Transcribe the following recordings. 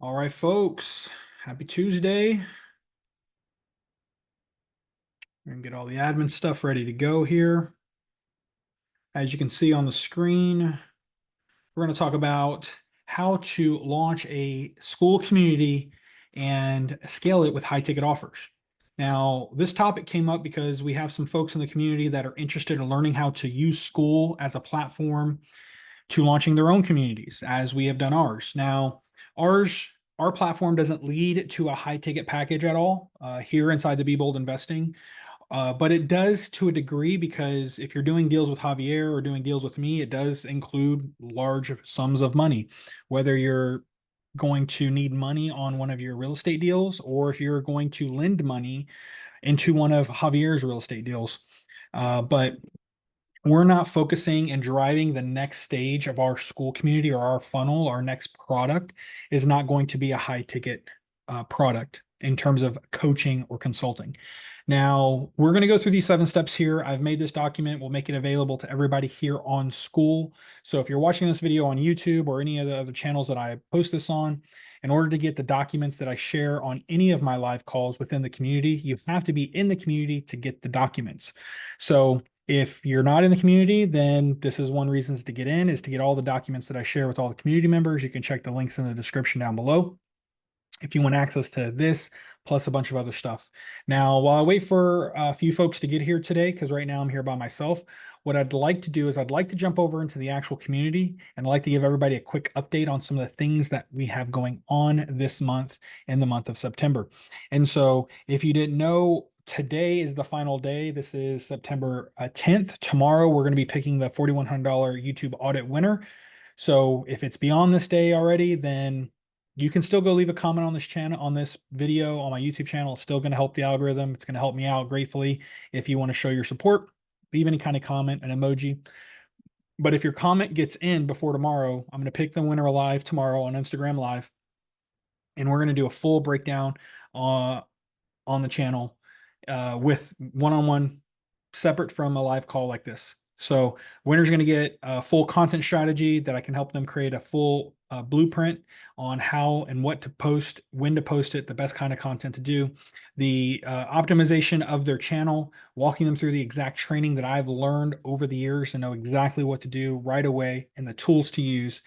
All right, folks. Happy Tuesday. We're gonna get all the admin stuff ready to go here. As you can see on the screen, we're going to talk about how to launch a Skool community and scale it with high ticket offers. Now, this topic came up because we have some folks in the community that are interested in learning how to use Skool as a platform to launching their own communities, as we have done ours. Now, our platform doesn't lead to a high ticket package at all here inside the Be Bold Investing. But it does to a degree, because if you're doing deals with Javier or doing deals with me, it does include large sums of money, whether you're going to need money on one of your real estate deals or if you're going to lend money into one of Javier's real estate deals. But we're not focusing and driving the next stage of our Skool community or our funnel. Our next product is not going to be a high ticket product in terms of coaching or consulting. Now, we're going to go through these 7 steps here. I've made this document. We'll make it available to everybody here on Skool. So if you're watching this video on YouTube or any of the other channels that I post this on, in order to get the documents that I share on any of my live calls within the community, you have to be in the community to get the documents. So if you're not in the community, then this is one reason to get in, is to get all the documents that I share with all the community members. You can check the links in the description down below if you want access to this, plus a bunch of other stuff. Now, while I wait for a few folks to get here today, because right now I'm here by myself, what I'd like to do is I'd like to jump over into the actual community, and I'd like to give everybody a quick update on some of the things that we have going on this month, in the month of September. And so if you didn't know, today is the final day. This is September 10th. Tomorrow, we're going to be picking the $4,100 YouTube audit winner. So if it's beyond this day already, then you can still go leave a comment on this channel, on this video, on my YouTube channel. It's still going to help the algorithm. It's going to help me out gratefully. If you want to show your support, leave any kind of comment, an emoji. But if your comment gets in before tomorrow, I'm going to pick the winner alive tomorrow on Instagram Live. And we're going to do a full breakdown on the channel with one-on-one, separate from a live call like this. So winner's going to get a full content strategy that I can help them create a full blueprint on how and what to post, when to post it, the best kind of content to do, the optimization of their channel, walking them through the exact training that I've learned over the years and know exactly what to do right away and the tools to use.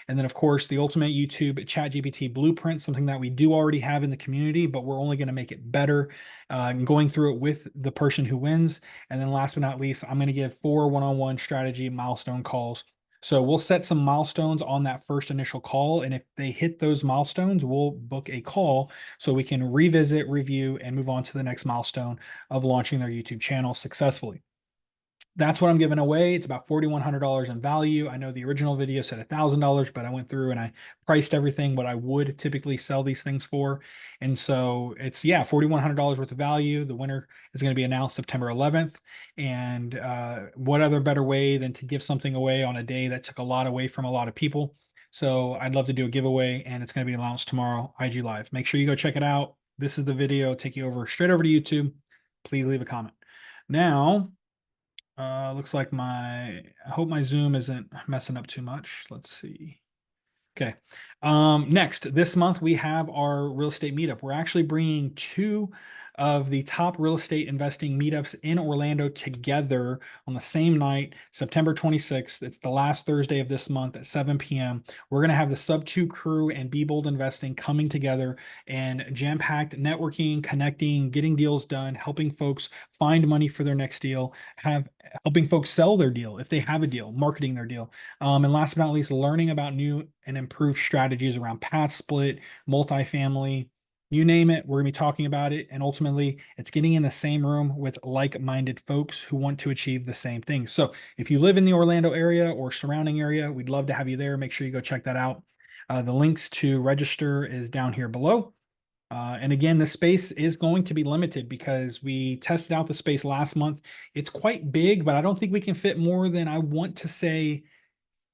And then, of course, the ultimate YouTube ChatGPT blueprint, something that we do already have in the community, but we're only going to make it better and going through it with the person who wins. And then last but not least, I'm going to give 4 one-on-one strategy milestone calls. So we'll set some milestones on that first initial call. And if they hit those milestones, we'll book a call so we can revisit, review, and move on to the next milestone of launching their YouTube channel successfully. That's what I'm giving away. It's about $4,100 in value. I know the original video said $1,000, but I went through and I priced everything what I would typically sell these things for. And so it's, yeah, $4,100 worth of value. The winner is going to be announced September 11th. And what other better way than to give something away on a day that took a lot away from a lot of people? So I'd love to do a giveaway, and it's going to be announced tomorrow, IG Live. Make sure you go check it out. This is the video. Take you over straight over to YouTube. Please leave a comment. Now, looks like I hope my Zoom isn't messing up too much. Let's see. Okay. Next, this month we have our real estate meetup. We're actually bringing 2 of the top real estate investing meetups in Orlando together on the same night, September 26th. It's the last Thursday of this month at 7 p.m. We're going to have the Sub 2 crew and Be Bold Investing coming together and jam-packed networking, connecting, getting deals done, helping folks find money for their next deal, helping folks sell their deal if they have a deal, marketing their deal. And last but not least, learning about new and improved strategies around path split, multifamily, you name it, we're going to be talking about it. And ultimately, it's getting in the same room with like-minded folks who want to achieve the same thing. So if you live in the Orlando area or surrounding area, we'd love to have you there. Make sure you go check that out. The links to register is down here below. And again, the space is going to be limited because we tested out the space last month. It's quite big, but I don't think we can fit more than, I want to say,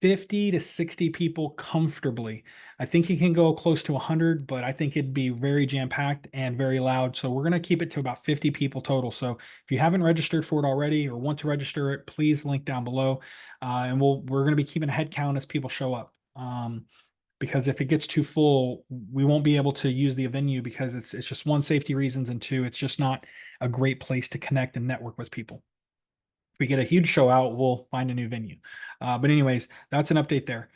50 to 60 people comfortably. I think it can go close to 100, but I think it'd be very jam-packed and very loud. So we're going to keep it to about 50 people total. So if you haven't registered for it already or want to register it, please link down below. And we're going to be keeping a head count as people show up. because if it gets too full, we won't be able to use the venue because it's just one, safety reasons, and two, it's just not a great place to connect and network with people. If we get a huge show out, we'll find a new venue. But anyways, that's an update there.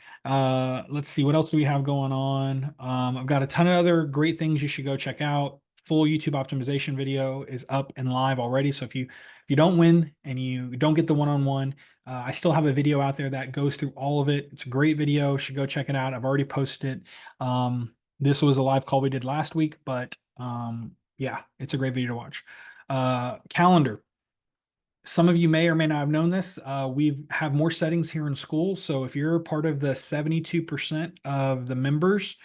Let's see, what else do we have going on? I've got a ton of other great things you should go check out. Full YouTube optimization video is up and live already. So if you don't win and you don't get the one-on-one, I still have a video out there that goes through all of it. It's a great video. You should go check it out. I've already posted it. This was a live call we did last week, but yeah, it's a great video to watch. Calendar. Some of you may or may not have known this. We have more settings here in Skool. So if you're part of the 72% of the members,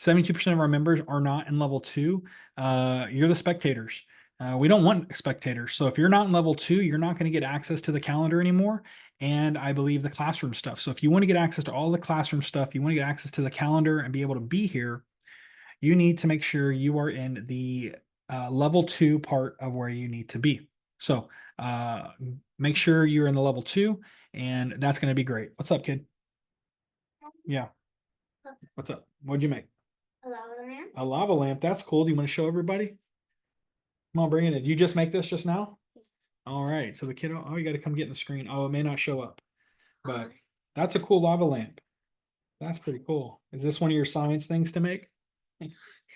72% of our members are not in level 2. You're the spectators. We don't want spectators. So if you're not in level 2, you're not going to get access to the calendar anymore. And I believe the classroom stuff. So if you want to get access to all the classroom stuff, you want to get access to the calendar and be able to be here, you need to make sure you are in the level 2 part of where you need to be. So make sure you're in the level 2, and that's going to be great. What's up, kid? Yeah. What's up? What'd you make? A lava lamp. A lava lamp. That's cool. Do you want to show everybody? Come on, bring it in. Did you just make this just now? All right. So the kiddo, oh, you got to come get in the screen. Oh, it may not show up, but that's a cool lava lamp. That's pretty cool. Is this one of your science things to make?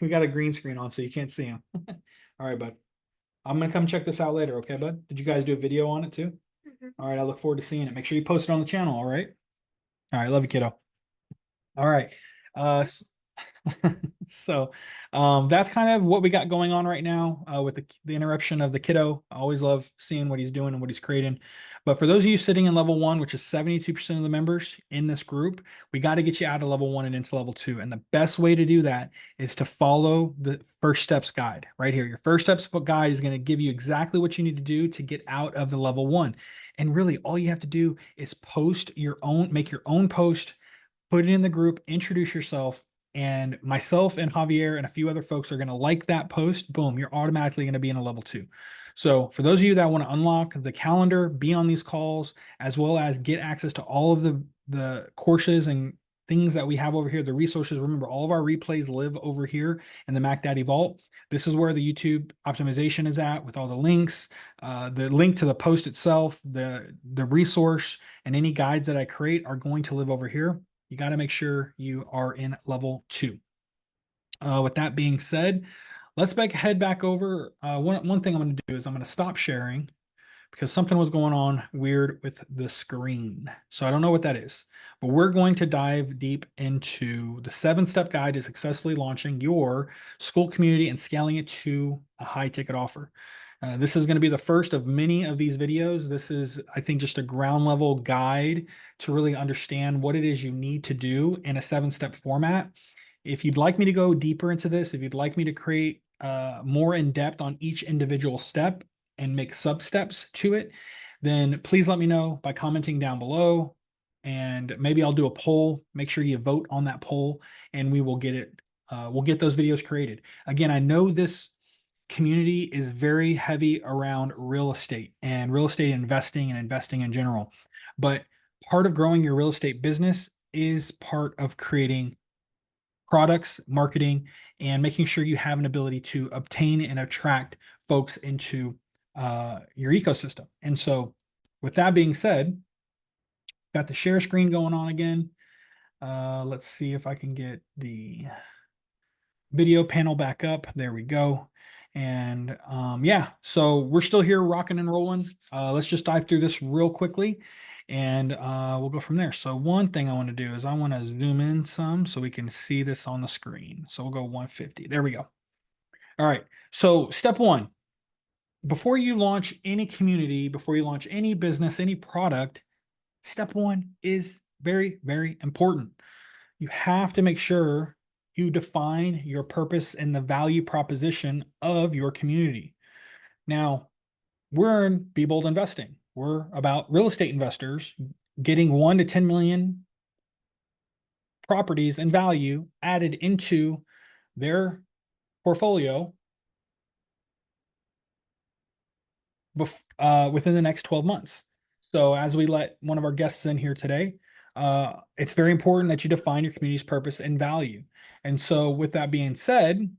We got a green screen on, so you can't see him. All right, bud. I'm gonna come check this out later, okay, bud? Did you guys do a video on it too? All right, I look forward to seeing it. Make sure you post it on the channel, all right? All right, love you, kiddo. All right. So that's kind of what we got going on right now with the interruption of the kiddo. I always love seeing what he's doing and what he's creating. But for those of you sitting in level 1, which is 72% of the members in this group, we got to get you out of level 1 and into level 2. And the best way to do that is to follow the first steps guide right here. Your first steps guide is going to give you exactly what you need to do to get out of the level 1. And really all you have to do is make your own post, put it in the group, introduce yourself, and myself and Javier and a few other folks are going to like that post. Boom, you're automatically going to be in a level 2. So for those of you that want to unlock the calendar, be on these calls, as well as get access to all of the courses and things that we have over here, the resources. Remember, all of our replays live over here in the Mac Daddy Vault. This is where the YouTube optimization is at with all the links, the link to the post itself, the resource, and any guides that I create are going to live over here. You got to make sure you are in level 2. With that being said, let's head back over. One thing I'm going to do is I'm going to stop sharing because something was going on weird with the screen. So I don't know what that is, but we're going to dive deep into the 7-step guide to successfully launching your Skool community and scaling it to a high ticket offer. This is going to be the first of many of these videos. This is, I think, just a ground level guide to really understand what it is you need to do in a 7-step format. If you'd like me to go deeper into this, if you'd like me to create more in depth on each individual step and make sub steps to it, then please let me know by commenting down below, and maybe I'll do a poll. Make sure you vote on that poll and we will get it. We'll get those videos created. Again, I know this community is very heavy around real estate and real estate investing and investing in general. But part of growing your real estate business is part of creating products, marketing, and making sure you have an ability to obtain and attract folks into your ecosystem. And so with that being said, got the share screen going on again. Let's see if I can get the video panel back up. There we go. And yeah, so we're still here rocking and rolling. Let's just dive through this real quickly and we'll go from there. So one thing I want to do is I want to zoom in some so we can see this on the screen. So we'll go 150. There we go. All right. So step 1, before you launch any community, before you launch any business, any product, step 1 is very, very important. You have to make sure you define your purpose and the value proposition of your community. Now, we're in Be Bold Investing. We're about real estate investors getting 1 to 10 million properties and value added into their portfolio within the next 12 months. So as we let one of our guests in here today, it's very important that you define your community's purpose and value. And so, with that being said,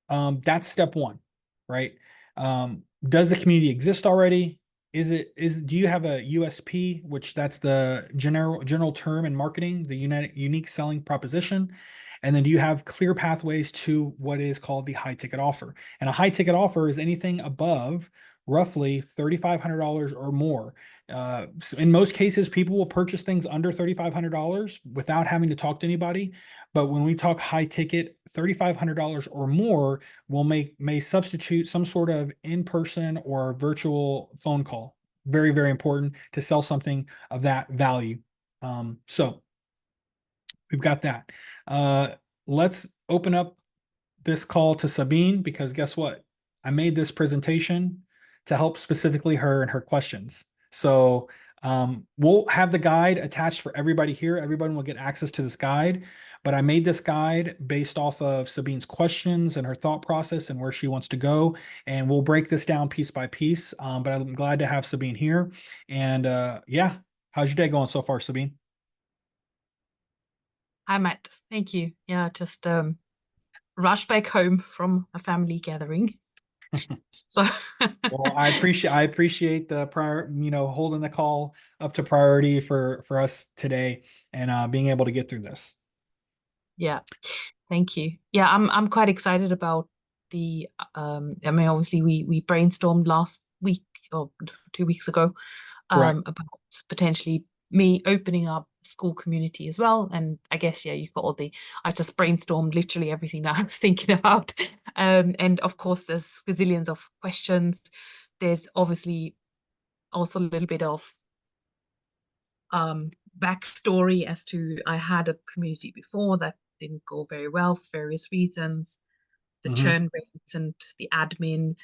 that's step one, right? Does the community exist already? Do you have a USP, which that's the general term in marketing, the unique selling proposition? And then do you have clear pathways to what is called the high ticket offer? And a high ticket offer is anything above roughly $3,500 or more. So in most cases, people will purchase things under $3,500 without having to talk to anybody. But when we talk high ticket, $3,500 or more will may substitute some sort of in-person or virtual phone call. Very, very important to sell something of that value. So we've got that. Let's open up this call to Sabine because guess what? I made this presentation to help specifically her and her questions. So we'll have the guide attached for everybody here. Everyone will get access to this guide. But I made this guide based off of Sabine's questions and her thought process and where she wants to go. And we'll break this down piece by piece. But I'm glad to have Sabine here. And yeah, how's your day going so far, Sabine? Hi, Matt. Thank you. Yeah, just rushed back home from a family gathering. So Well, I appreciate the prior, holding the call up to priority for us today and being able to get through this. yeah, thank you. Yeah, I'm quite excited about the I mean obviously we brainstormed last week or 2 weeks ago Correct. about potentially me opening up school community as well. And I guess yeah, you've got all the I just brainstormed literally everything that I was thinking about. And of course there's gazillions of questions. There's obviously also a little bit of backstory as to I had a community before that didn't go very well for various reasons. The Hmm. churn rates and the admin,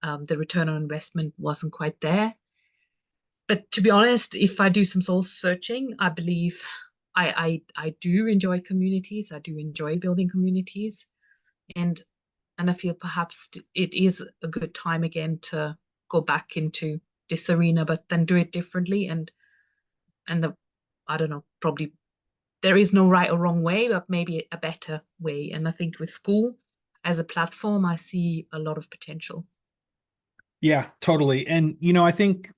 the return on investment wasn't quite there. But to be honest, if I do some soul searching, I believe I do enjoy communities. I do enjoy building communities, and I feel perhaps it is a good time again to go back into this arena, but then do it differently and the I don't know, probably there is no right or wrong way, but maybe a better way. And I think with Skool as a platform, I see a lot of potential. Yeah, totally. And, I think,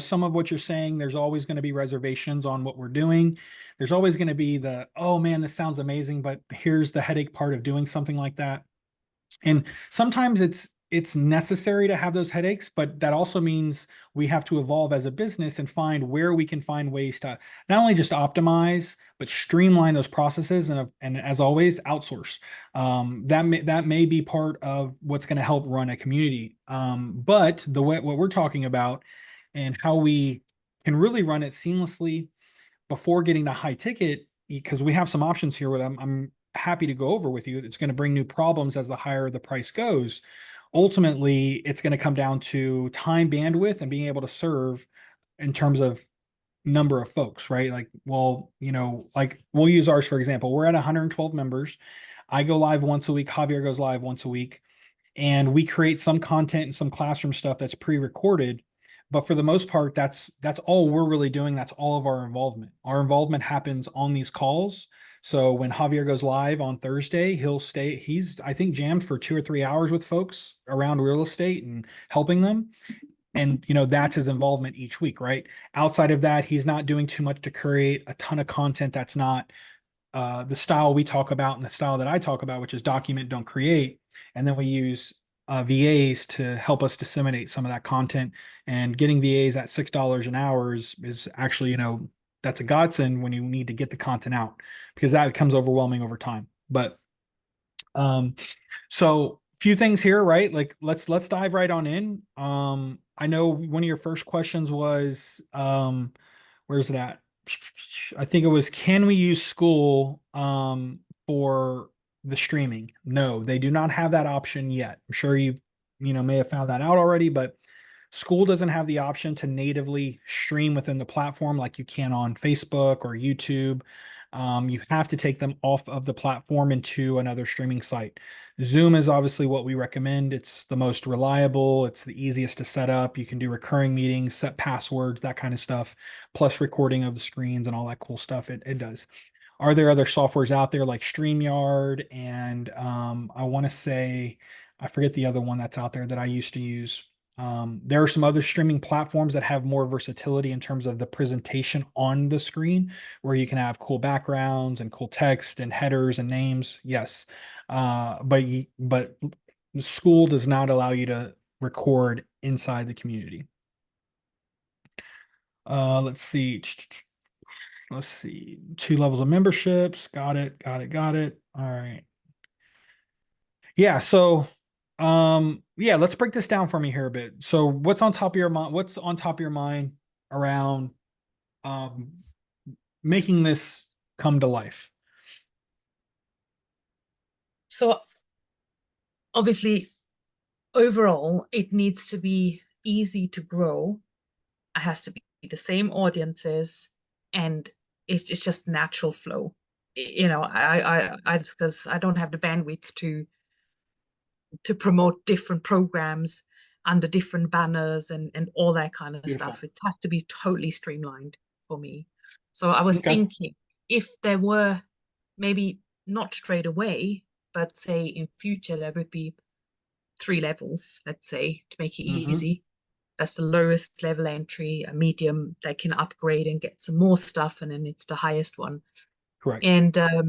some of what you're saying, there's always going to be reservations on what we're doing. There's always going to be oh man, this sounds amazing, but here's the headache part of doing something like that. And sometimes it's necessary to have those headaches, but that also means we have to evolve as a business and find where we can find ways to not only just optimize but streamline those processes and as always outsource. That may be part of what's going to help run a community. But the way what we're talking about and how we can really run it seamlessly before getting to high ticket, because we have some options here with I'm happy to go over with you. It's going to bring new problems as the higher the price goes. Ultimately, it's going to come down to time bandwidth and being able to serve in terms of number of folks, right? Like, well, like we'll use ours for example. We're at 112 members. I go live once a week. Javier goes live once a week and we create some content and some classroom stuff that's pre-recorded, but for the most part that's all we're really doing. That's all of our involvement happens on these calls. So when Javier goes live on Thursday, he's I think jammed for 2 or 3 hours with folks around real estate and helping them. And that's his involvement each week, right? Outside of that, he's not doing too much to create a ton of content that's not the style we talk about and the style that I talk about, which is document, don't create. And then we use VAs to help us disseminate some of that content. And getting VAs at $6 an hour is actually, that's a godsend when you need to get the content out because that becomes overwhelming over time. But um, so few things here, right? Like let's dive right on in. I know one of your first questions was where's it at? I think it was, can we use Skool for the streaming? No, they do not have that option yet. I'm sure you may have found that out already, but Skool doesn't have the option to natively stream within the platform like you can on Facebook or YouTube. You have to take them off of the platform into another streaming site. Zoom is obviously what we recommend. It's the most reliable, it's the easiest to set up. You can do recurring meetings, set passwords, that kind of stuff, plus recording of the screens and all that cool stuff. It does. Are there other softwares out there like StreamYard and I want to say I forget the other one that's out there that I used to use. There are some other streaming platforms that have more versatility in terms of the presentation on the screen, where you can have cool backgrounds and cool text and headers and names. Yes, but Skool does not allow you to record inside the community. Let's see. Let's see. 2 levels of memberships. Got it. Got it. Got it. All right. Yeah. So, yeah, let's break this down for me here a bit. So what's on top of your mind? What's on top of your mind around, um, making this come to life? So obviously, overall, it needs to be easy to grow. It has to be the same audiences, and it's just natural flow. Because I don't have the bandwidth to promote different programs under different banners and all that kind of Beautiful. stuff. It has to be totally streamlined for me. So I was Okay. thinking if there were maybe not straight away, but say in future there would be 3 levels, let's say, to make it Mm-hmm. easy. That's the lowest level entry, a medium they can upgrade and get some more stuff, and then it's the highest one. Correct. And uh,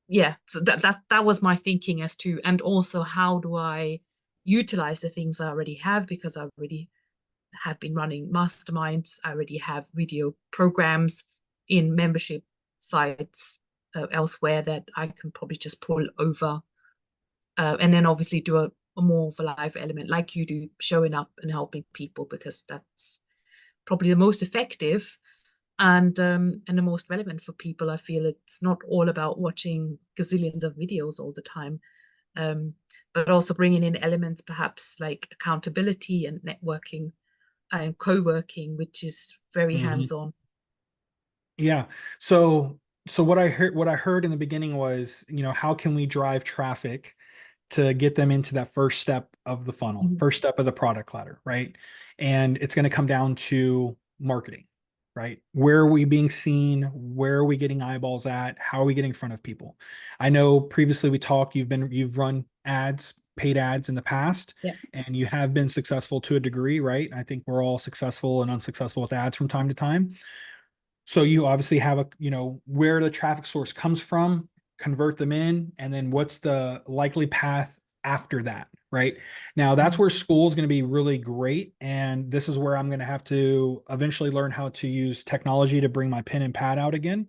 yeah, so that was my thinking as to, and also how do I utilize the things I already have, because I already have been running masterminds. I already have video programs in membership sites elsewhere that I can probably just pull over, and then obviously do a more of a live element like you do, showing up and helping people, because that's probably the most effective and the most relevant for people. I feel it's not all about watching gazillions of videos all the time, um, but also bringing in elements perhaps like accountability and networking and co-working, which is very Mm-hmm. hands-on. Yeah. So what I heard in the beginning was, how can we drive traffic to get them into that first step of the funnel, Mhm. first step of the product ladder, right? And it's going to come down to marketing, right? Where are we being seen? Where are we getting eyeballs at? How are we getting in front of people? I know previously we talked, you've run ads, paid ads in the past, Yeah. and you have been successful to a degree, right? I think we're all successful and unsuccessful with ads from time to time. So you obviously have where the traffic source comes from, convert them in, and then what's the likely path after that, right? Now that's Mhm. where Skool is going to be really great. And this is where I'm going to have to eventually learn how to use technology to bring my pen and pad out again,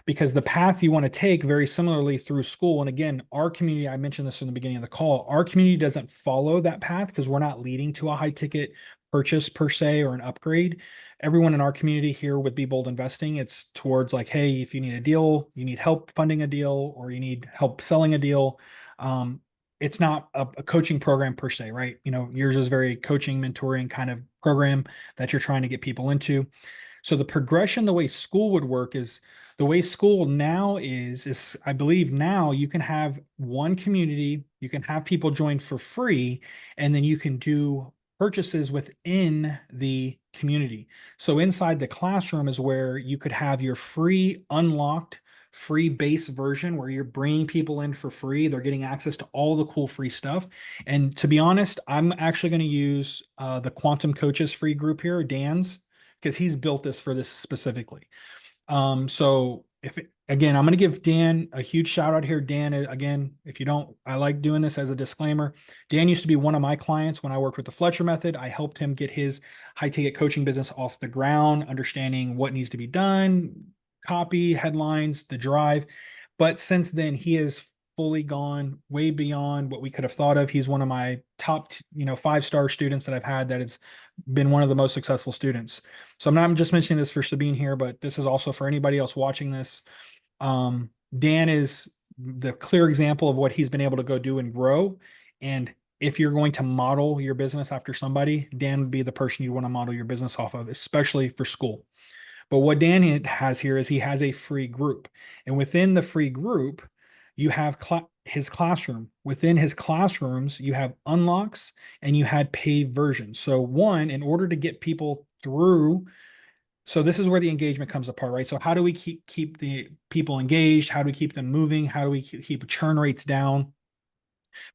because the path you want to take very similarly through Skool. And again, our community, I mentioned this in the beginning of the call, our community doesn't follow that path because we're not leading to a high ticket purchase per se or an upgrade. Everyone in our community here with Be Bold Investing, it's towards like, hey, if you need a deal, you need help funding a deal, or you need help selling a deal. Um, it's not a coaching program per se, right? Yours is very coaching, mentoring kind of program that you're trying to get people into. So the progression, the way Skool would work is the way Skool now is I believe now you can have one community, you can have people join for free, and then you can do purchases within the community. So inside the classroom is where you could have your free unlocked free base version where you're bringing people in for free. They're getting access to all the cool free stuff. And to be honest, I'm actually going to use the Quantum Coaches free group here, Dan's, because he's built this for this specifically. So again, I'm going to give Dan a huge shout out here. Dan, again, if you don't, I like doing this as a disclaimer. Dan used to be one of my clients when I worked with the Fletcher method. I helped him get his high ticket coaching business off the ground, understanding what needs to be done, copy, headlines, the drive. But since then, he has fully gone way beyond what we could have thought of. He's one of my top, 5-star students that I've had that has been one of the most successful students. So I'm not just mentioning this for Sabine here, but this is also for anybody else watching this. Dan is the clear example of what he's been able to go do and grow. And if you're going to model your business after somebody, Dan would be the person you want to model your business off of, especially for Skool. But what Dan has here is he has a free group. And within the free group, you have his classroom. Within his classrooms, you have unlocks and you had paid versions. So one, in order to get people through, so this is where the engagement comes apart, right? So how do we keep the people engaged? How do we keep them moving? How do we keep churn rates down?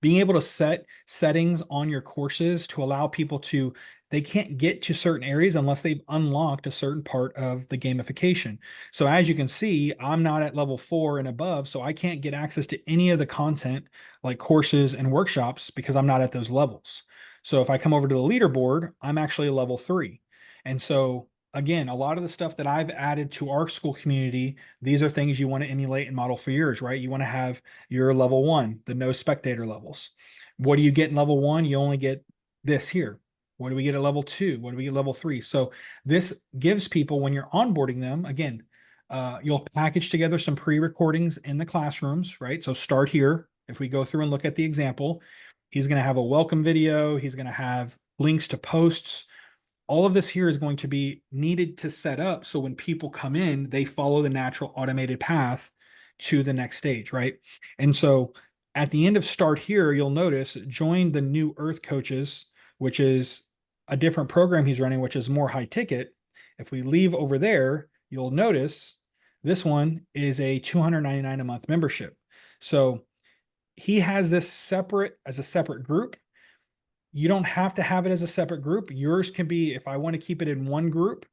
Being able to set settings on your courses to allow people to, they can't get to certain areas unless they've unlocked a certain part of the gamification. So as you can see, I'm not at level 4 and above, so I can't get access to any of the content like courses and workshops because I'm not at those levels. So if I come over to the leaderboard, I'm actually a level 3. And so again, a lot of the stuff that I've added to our Skool community, these are things you want to emulate and model for yours, right? You want to have your level 1, the no spectator levels. What do you get in level 1? You only get this here. What do we get at level 2? What do we get level 3? So this gives people, when you're onboarding them, again, you'll package together some pre-recordings in the classrooms, right? So start here. If we go through and look at the example, he's going to have a welcome video. He's going to have links to posts. All of this here is going to be needed to set up so when people come in, they follow the natural automated path to the next stage, right? And so at the end of start here, you'll notice join the new Earth coaches, which is a different program he's running, which is more high ticket. If we leave over there, you'll notice this one is a $299 a month membership. So he has this separate as a separate group. You don't have to have it as a separate group. Yours can be, if I want to keep it in one group,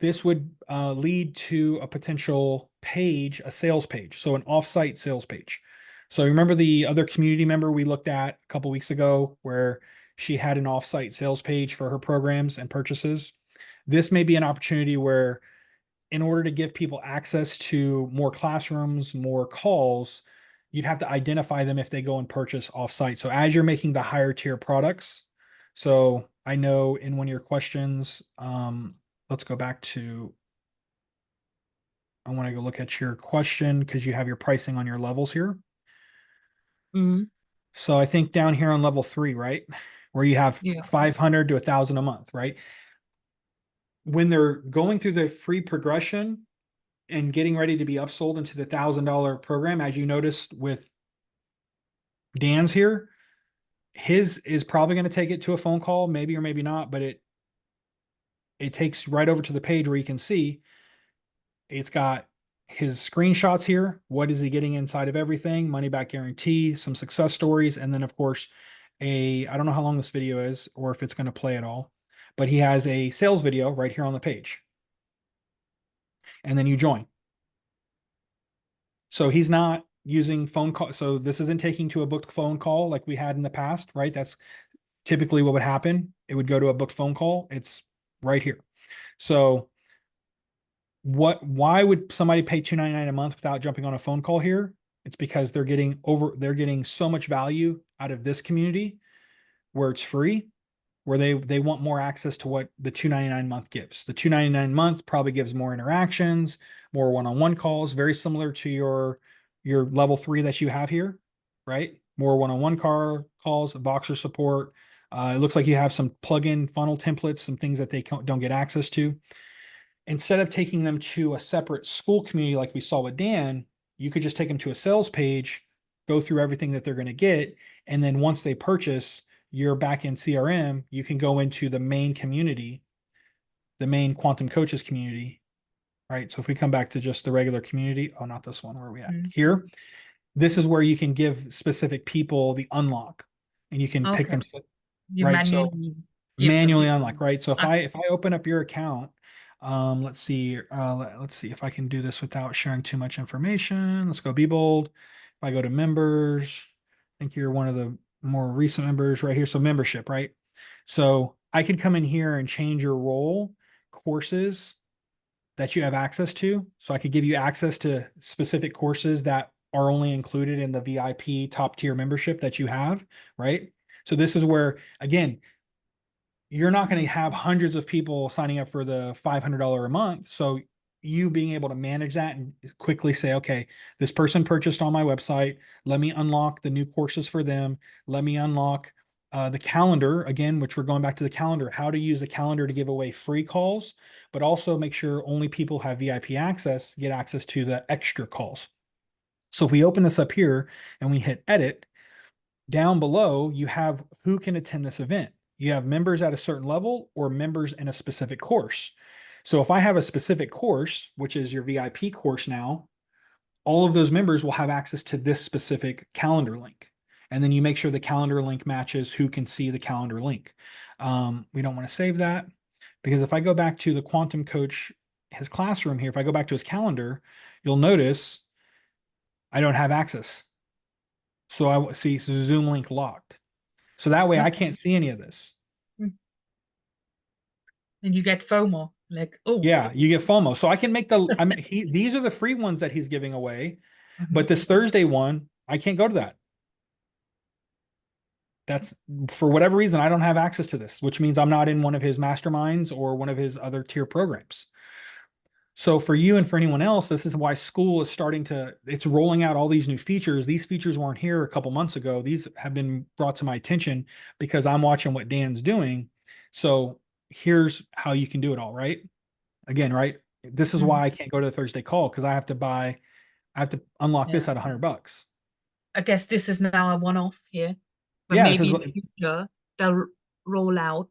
this would lead to a potential page, a sales page. So an offsite sales page. So remember the other community member we looked at a couple weeks ago where she had an offsite sales page for her programs and purchases. This may be an opportunity where in order to give people access to more classrooms, more calls, you'd have to identify them if they go and purchase offsite. So as you're making the higher tier products, so I know in one of your questions, let's go back to, I want to go look at your question because you have your pricing on your levels here. Mm, So I think down here on level 3, right, where you have yeah. 500 to 1,000 a month, right? When they're going through the free progression, and getting ready to be upsold into the $1,000 program, as you noticed with Dan's here, his is probably going to take it to a phone call, maybe or maybe not, but it takes right over to the page where you can see it's got his screenshots here. What is he getting inside of everything? Money back guarantee, some success stories, and then of course I don't know how long this video is or if it's going to play at all, but he has a sales video right here on the page. And then you join. So he's not using phone call. So this isn't taking to a booked phone call like we had in the past, right? That's typically what would happen. It would go to a booked phone call. It's right here. So why would somebody pay $299 a month without jumping on a phone call here? It's because they're getting so much value out of this community where it's free, where they want more access to what the $299 month gives. The $299 month probably gives more interactions, more one-on-one calls, very similar to your level 3 that you have here, right? More one-on-one calls, Boxer support. It looks like you have some plugin funnel templates, some things that they don't get access to. Instead of taking them to a separate Skool community like we saw with Dan, you could just take them to a sales page, go through everything that they're going to get, and then once they purchase your backend CRM, you can go into the main community, the main Quantum Coaches community, right? So if we come back to just the regular community, oh, not this one, where are we at? Mm. Here, this is where you can give specific people the unlock and you can pick Okay. them, You right? So manually give them manually the unlock, right? So access. if I open up your account, let's see, let's see if I can do this without sharing too much information. Let's go be bold. If I go to members, I think you're one of the more recent members right here. So membership, right? So I could come in here and change your role, courses that you have access to. So I could give you access to specific courses that are only included in the VIP top tier membership that you have, right? So this is where, again, you're not going to have hundreds of people signing up for the $500 a month. So you being able to manage that and quickly say, okay, this person purchased on my website. Let me unlock the new courses for them. Let me unlock the calendar again, which we're going back to the calendar, how to use the calendar to give away free calls, but also make sure only people who have VIP access get access to the extra calls. So if we open this up here and we hit edit, down below, you have who can attend this event. You have members at a certain level or members in a specific course. So if I have a specific course, which is your VIP course now, all of those members will have access to this specific calendar link. And then you make sure the calendar link matches who can see the calendar link. We don't want to save that because if I go back to the Quantum Coach, his classroom here, if I go back to his calendar, you'll notice I don't have access. So I see Zoom link locked. So that way I can't see any of this. Mm. And you get FOMO, like, oh. Yeah, you get FOMO. So I can make the these are the free ones that he's giving away, Mhm. but this Thursday one, I can't go to that. That's for whatever reason, I don't have access to this, which means I'm not in one of his masterminds or one of his other tier programs. So for you and for anyone else, this is why Skool is starting to, it's rolling out all these new features. These features weren't here a couple months ago. These have been brought to my attention because I'm watching what Dan's doing. So here's how you can do it all, right? Again, right? This is Mhm. why I can't go to the Thursday call because I have to unlock this Yeah. at $100. I guess this is now a one-off here, but Yeah, this maybe is in the future they'll roll out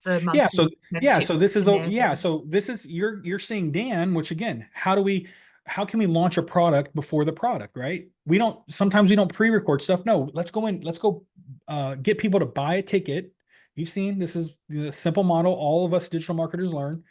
the yeah, monthly so yeah, so memberships this is in there. yeah, so this is you're seeing Dan, which again, how can we launch a product before the product, right? We don't sometimes we don't pre-record stuff. No, let's go get people to buy a ticket. You've seen this is the simple model all of us digital marketers learn.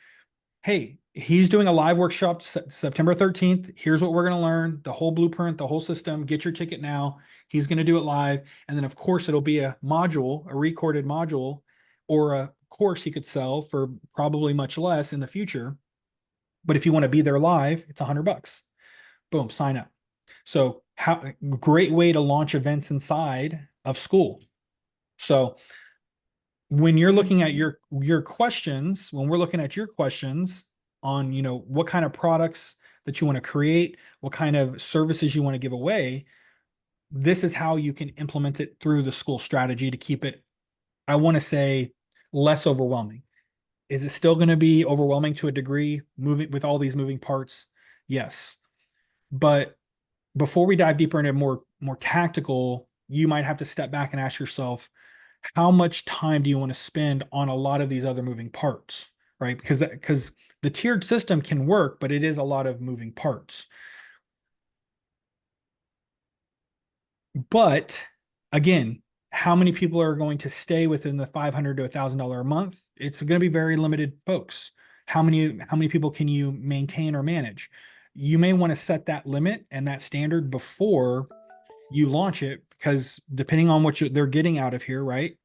Hey, he's doing a live workshop September 13th. Here's what we're going to learn, the whole blueprint, the whole system. Get your ticket now. He's going to do it live. And then, of course, it'll be a module, a recorded module, or a course he could sell for probably much less in the future. But if you want to be there live, it's $100. Boom, sign up. So, how great way to launch events inside of Skool. So, when you're looking at your questions, when we're looking at your questions on, what kind of products that you want to create, what kind of services you want to give away, this is how you can implement it through the Skool strategy to keep it, I want to say, less overwhelming. Is it still going to be overwhelming to a degree, moving with all these moving parts? Yes. But before we dive deeper into more tactical, you might have to step back and ask yourself, how much time do you want to spend on a lot of these other moving parts, right? Because the tiered system can work, but it is a lot of moving parts. But again, how many people are going to stay within the $500 to $1,000 a month? It's going to be very limited folks. How many people can you maintain or manage? You may want to set that limit and that standard before you launch it, because depending on what they're getting out of here, right?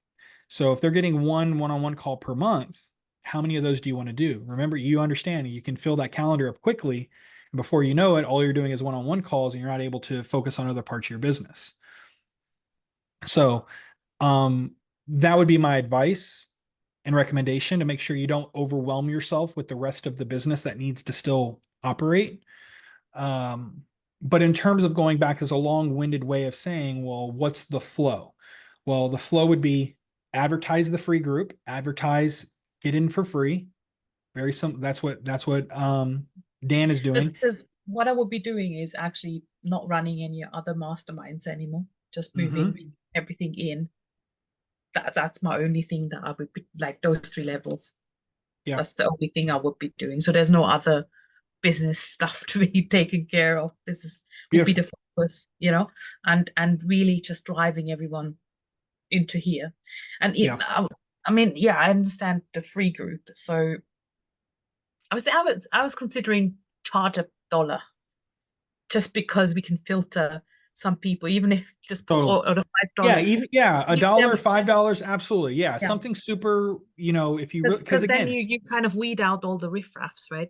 So if they're getting one-on-one call per month, how many of those do you want to do? Remember, you understand you can fill that calendar up quickly. And before you know it, all you're doing is one-on-one calls and you're not able to focus on other parts of your business. So that would be my advice and recommendation, to make sure you don't overwhelm yourself with the rest of the business that needs to still operate. Um, but in terms of going back, there's a long-winded way of saying, well, what's the flow? Well, the flow would be advertise the free group, advertise, get in for free. Very simple. That's what Dan is doing. Because what I would be doing is actually not running any other masterminds anymore, just moving Mm-hmm. everything in. That's my only thing that I would be like those three levels. Yeah, That's the only thing I would be doing. So there's no other business stuff to be taken care of. This is would be beautiful. the focus, and really just driving everyone into here. And Yeah, I mean, yeah, I understand the free group. So I was considering charge $1 just because we can filter some people, even if just put totally. or the Yeah, $5. even yeah, a Give dollar, them, $5, absolutely. Yeah, yeah, something super. If you because because then again, you kind of weed out all the riffraffs, right?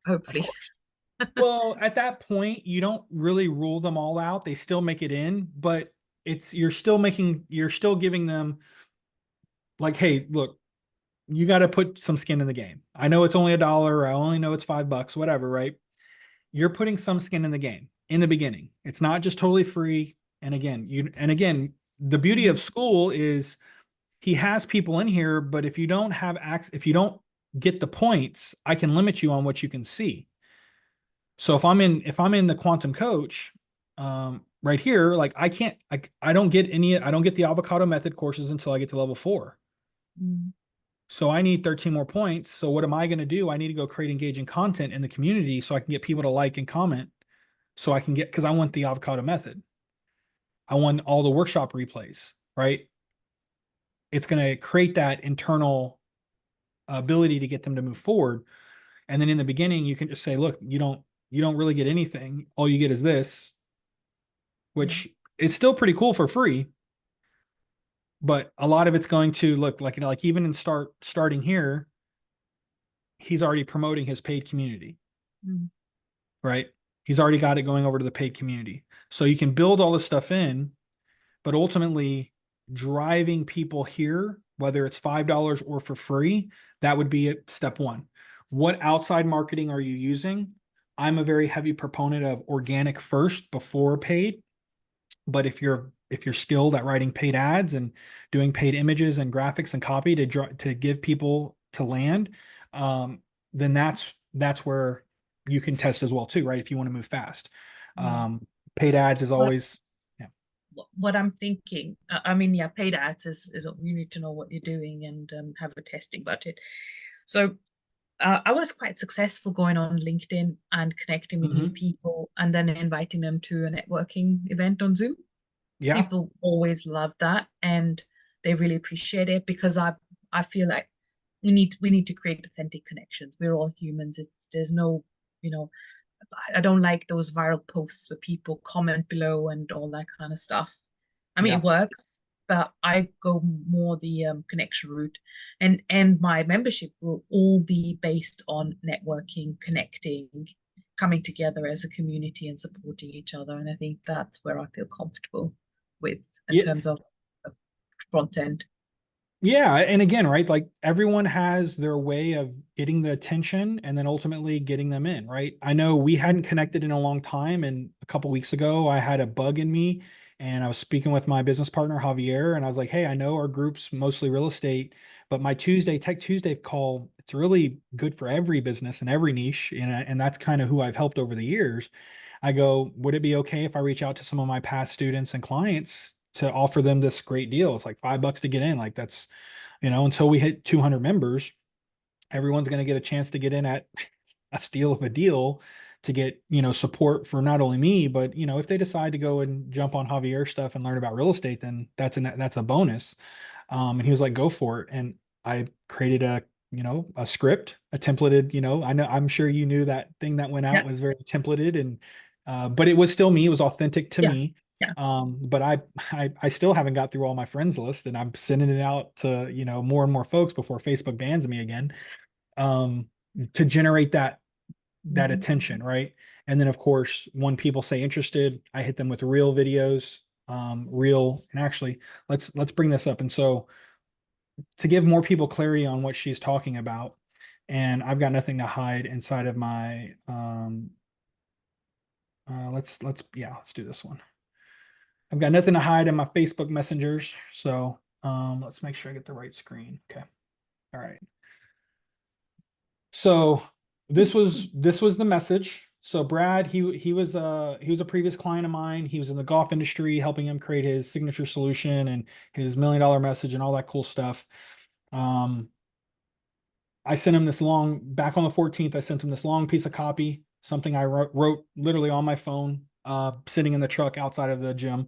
of Hopefully. course. Well, at that point, you don't really rule them all out. They still make it in, but you're still giving them like, hey, look, you got to put some skin in the game. I know it's only a dollar. I only know it's $5, whatever, right? You're putting some skin in the game in the beginning. It's not just totally free. And again, the beauty Mhm. of Skool is he has people in here, but if you don't have access, if you don't get the points, I can limit you on what you can see. So if I'm in the quantum coach, right here, like I can't, I don't get any, I don't get the avocado method courses until I get to level 4. Mm. So I need 13 more points. So what am I going to do? I need to go create engaging content in the community so I can get people to like and comment. So I can get, because I want the avocado method. I want all the workshop replays, right? It's going to create that internal ability to get them to move forward. And then in the beginning, you can just say, look, you don't really get anything. All you get is this, Yeah. which is still pretty cool for free. But a lot of it's going to look like, like even in starting here, he's already promoting his paid community, Mm. right? He's already got it going over to the paid community. So you can build all this stuff in, but ultimately driving people here, whether it's $5 or for free, that would be step one. What outside marketing are you using? I'm a very heavy proponent of organic first before paid. But if you're skilled at writing paid ads and doing paid images and graphics and copy to give people to land, um, then that's where you can test as well too, right? If you want to move fast, Mm. paid ads is What always, yeah. what I'm thinking, I mean, yeah, paid ads is you need to know what you're doing and have a testing budget. So I was quite successful going on LinkedIn and connecting with new Hmm. people and then inviting them to a networking event on Zoom. Yeah, People always love that and they really appreciate it because I feel like we need to create authentic connections. We're all humans. There's no, you know, I don't like those viral posts where people comment below and all that kind of stuff. I mean, it yeah. works, but I go more the connection route, and my membership will all be based on networking, connecting, coming together as a community and supporting each other. And I think that's where I feel comfortable with in Yeah, terms of front end. yeah, and again, right? Like everyone has their way of getting the attention and then ultimately getting them in, right? I know we hadn't connected in a long time, and a couple weeks ago, I had a bug in me, and I was speaking with my business partner Javier, and I was like, "Hey, I know our group's mostly real estate, but my Tuesday Tech Tuesday call, it's really good for every business and every niche, and that's kind of who I've helped over the years." I go, would it be okay if I reach out to some of my past students and clients to offer them this great deal? It's like $5 to get in. Like that's, until we hit 200 members, everyone's going to get a chance to get in at a steal of a deal to get, support for not only me, but, if they decide to go and jump on Javier stuff and learn about real estate, then that's a bonus. And he was like, go for it. And I created a script, a templated, I'm sure you knew that thing that went out Yeah, was very templated and, but it was still me. It was authentic to yeah, me. yeah. But I still haven't got through all my friends list and I'm sending it out to, more and more folks before Facebook bans me again, um, to generate that Mhm. attention, right? And then of course, when people say interested, I hit them with real videos, and actually let's bring this up. And so to give more people clarity on what she's talking about, and I've got nothing to hide inside of my let's do this one. I've got nothing to hide in my Facebook messengers. So let's make sure I get the right screen. Okay. All right. So this was the message. So Brad, he was a previous client of mine. He was in the golf industry, helping him create his signature solution and his $1 million message and all that cool stuff. Um, I sent him this long back on the 14th. I sent him this long piece of copy, something I wrote literally on my phone, sitting in the truck outside of the gym.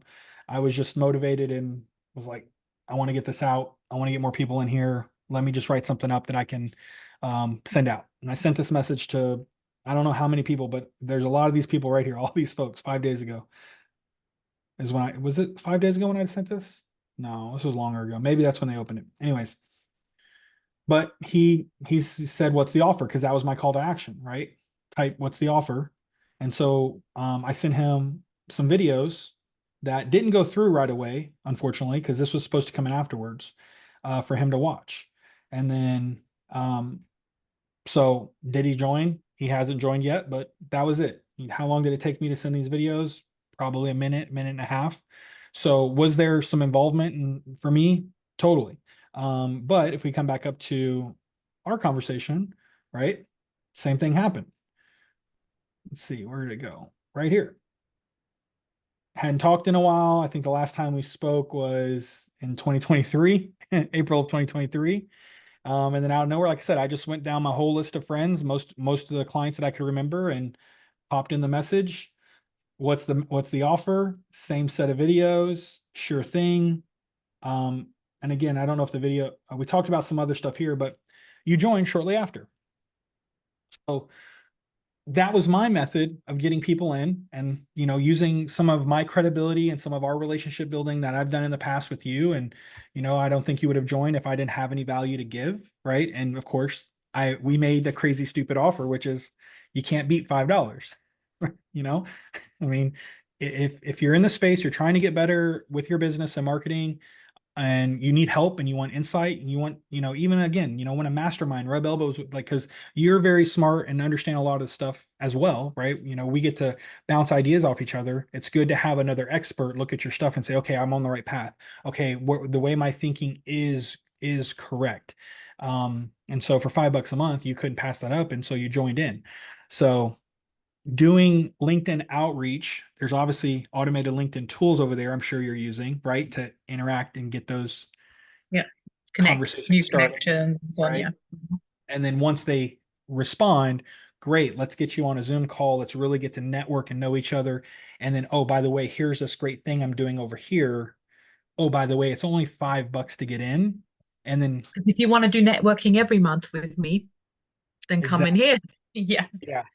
I was just motivated and was like, I want to get this out. I want to get more people in here. Let me just write something up that I can send out. And I sent this message to, I don't know how many people, but there's a lot of these people right here. All these folks 5 days ago is when was it 5 days ago when I sent this? No, this was longer ago. Maybe that's when they opened it. Anyways, but he said, "What's the offer?" Because that was my call to action, right? Type, "What's the offer?" And so I sent him some videos that didn't go through right away, unfortunately, because this was supposed to come in afterwards for him to watch. And then, so did he join? He hasn't joined yet, but that was it. How long did it take me to send these videos? Probably a minute, minute and a half. So was there some involvement for me? Totally. But if we come back up to our conversation, right? Same thing happened. Let's see, where did it go? Right here. Hadn't talked in a while. I think the last time we spoke was in 2023, April of 2023. And then out of nowhere, like I said, I just went down my whole list of friends, most of the clients that I could remember, and popped in the message. What's the offer? Same set of videos, sure thing. And again, I don't know if the video we talked about some other stuff here, but you joined shortly after. So that was my method of getting people in, and using some of my credibility and some of our relationship building that I've done in the past with you. And I don't think you would have joined if I didn't have any value to give, right? And of course, we made the crazy stupid offer, which is you can't beat $5. you know I mean, if you're in the space, you're trying to get better with your business and marketing, and you need help and you want insight and you want, even again, want a mastermind, rub elbows with, like, because you're very smart and understand a lot of stuff as well, right? We get to bounce ideas off each other. It's good to have another expert look at your stuff and say, okay, I'm on the right path. Okay, the way my thinking is correct. And so for $5 a month, you couldn't pass that up, and so you joined in. So doing LinkedIn outreach, there's obviously automated LinkedIn tools over there I'm sure you're using, right, to interact and get those Yeah. Connect conversations new started, connections and so on. right? Yeah. And then once they respond, great, let's get you on a Zoom call. Let's really get to network and know each other. And then, oh, by the way, here's this great thing I'm doing over here. Oh, by the way, it's only $5 to get in. And then If you want to do networking every month with me, then come in exactly. here. Yeah.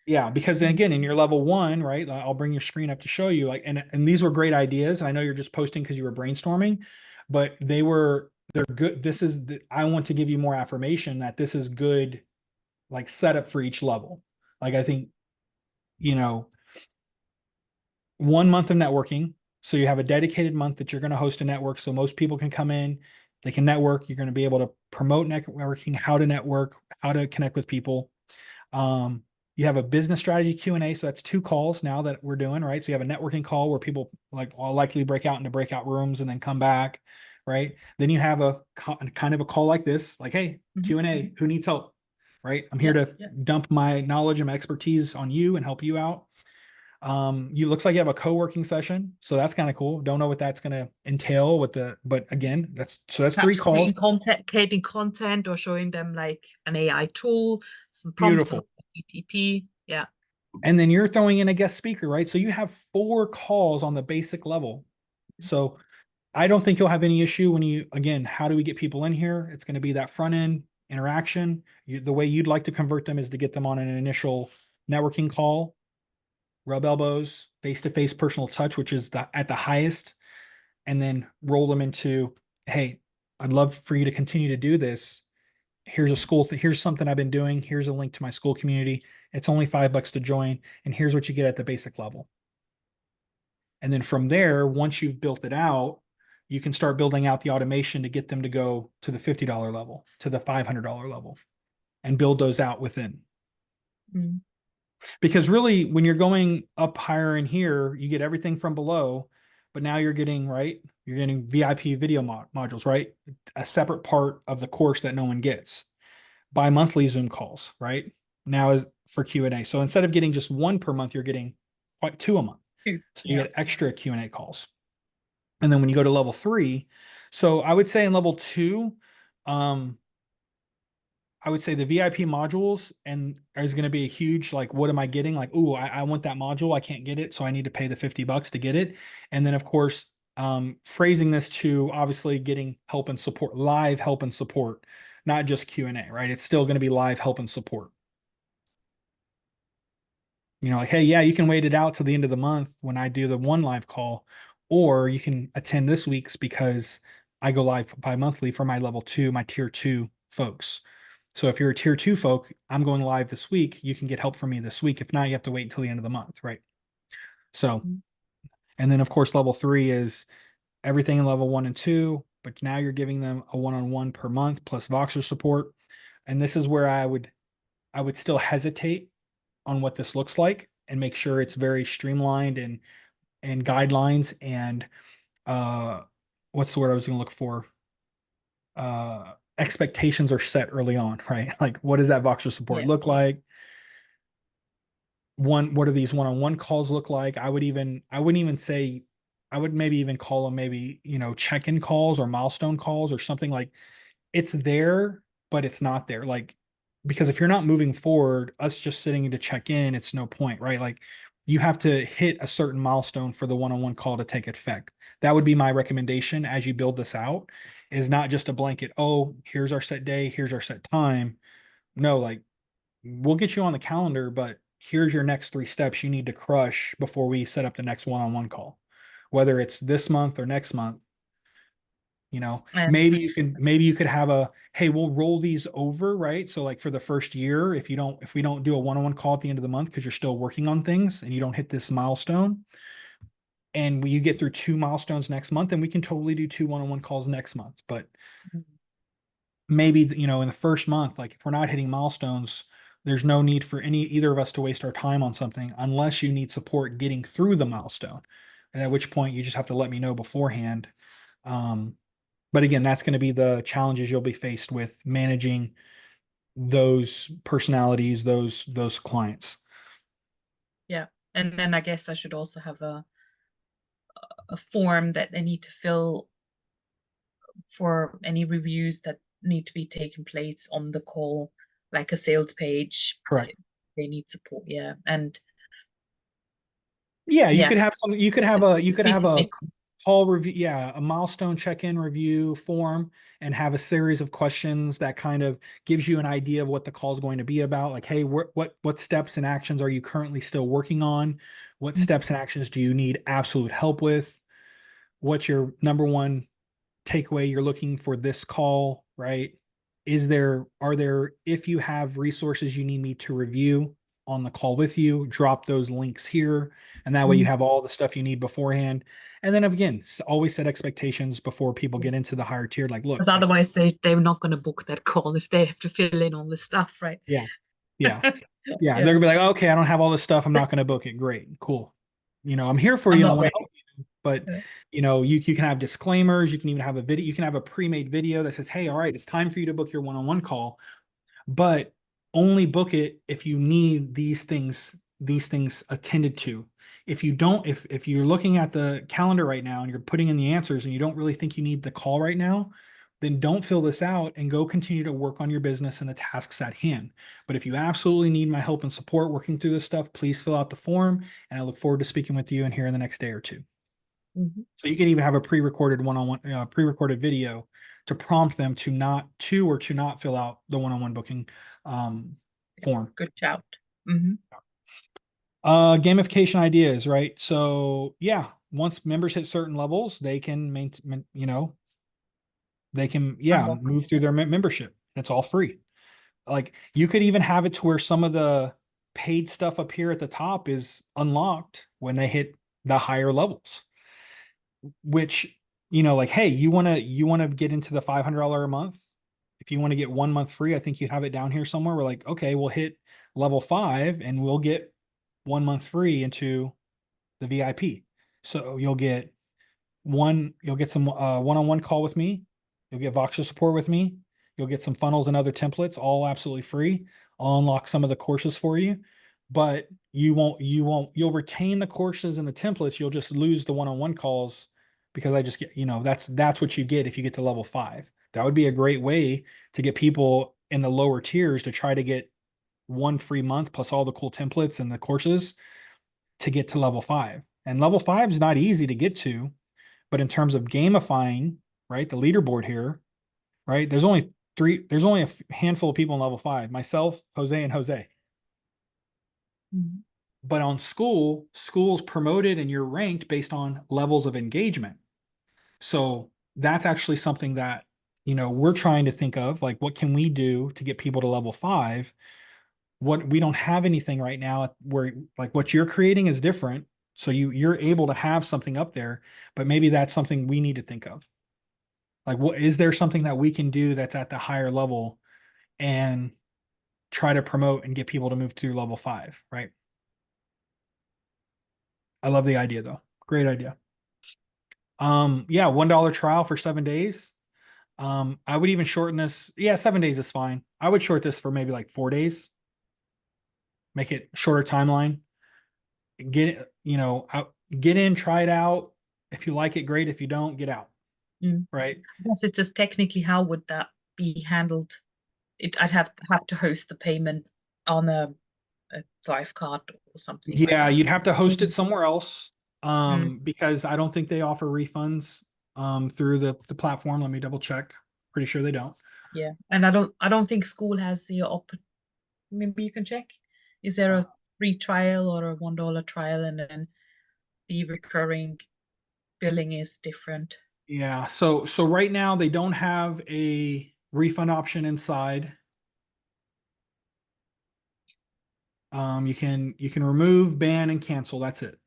Yeah. Because then again, in your level one, right? I'll bring your screen up to show you. Like, and these were great ideas. And I know you're just posting because you were brainstorming, but they're good. I want to give you more affirmation that this is good, like setup for each level. Like I think, you know, 1 month of networking. So you have a dedicated month that you're going to host a network. So most people can come in, they can network. You're going to be able to promote networking, how to network, how to connect with people. You have a business strategy Q&A. So that's 2 calls now that we're doing, right? So you have a networking call where people like will likely break out into breakout rooms and then come back, right? Then you have a kind of a call like this, like, hey, Q&A, who needs help, right? I'm here Yeah. to Yeah. dump my knowledge and my expertise on you and help you out. You looks like you have a co-working session, so that's kind of cool. Don't know what that's going to entail but again, that's three Perhaps calls. creating content or showing them like an AI tool, some prompts on Beautiful. GTP. Yeah. And then you're throwing in a guest speaker, right? So you have 4 calls on the basic level. So I don't think you'll have any issue when again, how do we get people in here? It's going to be that front end interaction. The way you'd like to convert them is to get them on an initial networking call, rub elbows, face to face personal touch, which is at the highest, and then roll them into, hey, I'd love for you to continue to do this. Here's a Skool here's something I've been doing. Here's a link to my Skool community. It's only $5 to join, and here's what you get at the basic level. And then from there, once you've built it out, you can start building out the automation to get them to go to the $50 level, to the $500 level, and build those out within. Mm. Because really, when you're going up higher in here, you get everything from below, but now you're getting, right, you're getting VIP video modules, right? A separate part of the course that no one gets. Bi-monthly Zoom calls, right? Now is for Q&A. So instead of getting just 1 per month, you're getting 2 a month. Two. So you Yeah. get extra Q&A calls. And then when you go to level 3, so I would say in level 2, I would say the VIP modules and is going to be a huge, like, what am I getting? Like, oh, I want that module. I can't get it. So I need to pay the $50 to get it. And then of course, phrasing this to obviously getting help and support, live help and support, not just Q&A, right? It's still going to be live help and support. Like, hey, yeah, you can wait it out till the end of the month when I do the 1 live call, or you can attend this week's because I go live bi-monthly for my level 2, my tier 2 folks. So if you're a tier 2 folk, I'm going live this week. You can get help from me this week. If not, you have to wait until the end of the month, right? So, and then of course, level 3 is everything in level 1 and 2, but now you're giving them a one-on-one per month plus Voxer support. And this is where I would still hesitate on what this looks like and make sure it's very streamlined and guidelines and uh what's the word I was gonna look for? Expectations are set early on, right? Like what does that Voxer support Yeah. look like? What do these one-on-one calls look like? I wouldn't even say, I would maybe even call them maybe, check-in calls or milestone calls or something. Like it's there, but it's not there. Like, because if you're not moving forward, us just sitting to check in, it's no point, right? Like you have to hit a certain milestone for the one-on-one call to take effect. That would be my recommendation as you build this out, is not just a blanket, oh, here's our set day, here's our set time. No, like we'll get you on the calendar, but here's your next 3 steps you need to crush before we set up the next one-on-one call. Whether it's this month or next month, And maybe you could have a, hey, we'll roll these over, right? So like for the first year, if we don't do a one-on-one call at the end of the month because you're still working on things and you don't hit this milestone, and you get through 2 milestones next month, then we can totally do 2 one-on-one calls next month. But maybe, in the first month, like if we're not hitting milestones, there's no need for either of us to waste our time on something unless you need support getting through the milestone. And at which point you just have to let me know beforehand. Um, but again, that's going to be the challenges you'll be faced with managing those personalities, those clients. yeah, and then I guess I should also have a form that they need to fill for any reviews that need to be taken place on the call, like a sales page. Correct. They need support, yeah, and Yeah, you yeah, could have some, you could have a make call review, yeah, a milestone check-in review form, and have a series of questions that kind of gives you an idea of what the call is going to be about. Like, hey, what steps and actions are you currently still working on? What steps and actions do you need absolute help with? What's your number one takeaway you're looking for this call, right? Are there, if you have resources you need me to review on the call with you, drop those links here. And that way you have all the stuff you need beforehand. And then again, always set expectations before people get into the higher tier. Like, look, because like, otherwise they're not going to book that call if they have to fill in all this stuff, right? yeah, yeah, yeah. They're Yeah, gonna be like, okay, I don't have all this stuff. I'm not gonna book it. Great, cool. I'm here for I'm you and I not want to ready. help you. But Yeah. you can have disclaimers. You can even have a video. You can have a pre-made video that says, hey, all right, it's time for you to book your one-on-one call, but only book it if you need these things attended to. If you don't, if you're looking at the calendar right now and you're putting in the answers and you don't really think you need the call right now, then don't fill this out and go continue to work on your business and the tasks at hand. But if you absolutely need my help and support working through this stuff, please fill out the form, and I look forward to speaking with you in here in the next day or two. Mhm. So you can even have a pre-recorded one-on-one, pre-recorded video to prompt them to not fill out the one-on-one booking form. Good shout. Hmm. Gamification ideas, right? So yeah, once members hit certain levels, they can maintain, they can, yeah, Unlock. move through their membership. It's all free. Like you could even have it to where some of the paid stuff up here at the top is unlocked when they hit the higher levels, which, like, hey, you want to get into the $500 a month. If you want to get 1 month free, I think you have it down here somewhere. We're like, okay, we'll hit level 5 and we'll get 1 month free into the VIP. So you'll get some one-on-one call with me. You'll get Voxer support with me. You'll get some funnels and other templates, all absolutely free. I'll unlock some of the courses for you, but you'll retain the courses and the templates. You'll just lose the one-on-one calls because I just get, that's what you get if you get to level 5. That would be a great way to get people in the lower tiers to try to get 1 free month plus all the cool templates and the courses to get to level 5. And level 5 is not easy to get to, but in terms of gamifying, right, the leaderboard here, right, there's only a handful of people in level 5, myself, Jose, and Jose. Mhm. But on school's promoted and you're ranked based on levels of engagement. So that's actually something that, we're trying to think of, like, what can we do to get people to level 5? What we don't have anything right now where, like, what you're creating is different. So you're able to have something up there, but maybe that's something we need to think of. Like, what is there something that we can do that's at the higher level and try to promote and get people to move to level 5, right? I love the idea though. Great idea. Yeah, $1 trial for 7 days. I would even shorten this. Yeah, 7 days is fine. I would short this for maybe like 4 days, make it shorter timeline. Get it, out, get in, try it out. If you like it, great. If you don't, get out. Mm. Right. I guess it's just technically how would that be handled? I'd have to host the payment on a Thrive card or something like Yeah, that. you'd have to host it somewhere else. Mm. Because I don't think they offer refunds through the platform. Let me double check. Pretty sure they don't. Yeah, and I don't think Skool has the op. Maybe you can check. Is there Uh, a free trial or a $1 trial, and then the recurring billing is different? yeah. So right now they don't have a refund option inside. You can remove, ban, and cancel. That's it.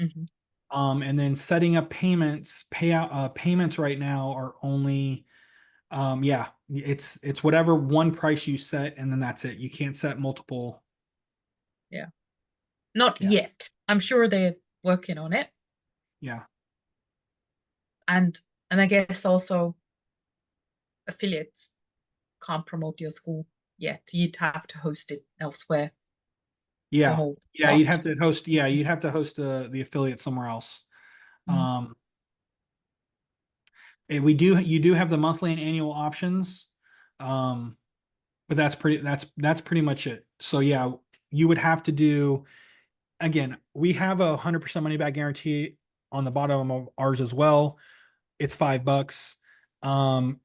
Hmm. And then setting up payments right now are only yeah, it's whatever one price you set, and then that's it. You can't set multiple. Yeah, not Yeah, yet. I'm sure they're working on it, yeah, and I guess also affiliates can't promote your school yet. You'd have to host it elsewhere. The yeah, whole yeah. You'd lot. have to host. Yeah, you'd have to host the affiliate somewhere else. Mm. Um, and you do have the monthly and annual options. Um, but that's pretty much it. So yeah, you would have to do, again, we have 100% money back guarantee on the bottom of ours as well. It's $5. Um,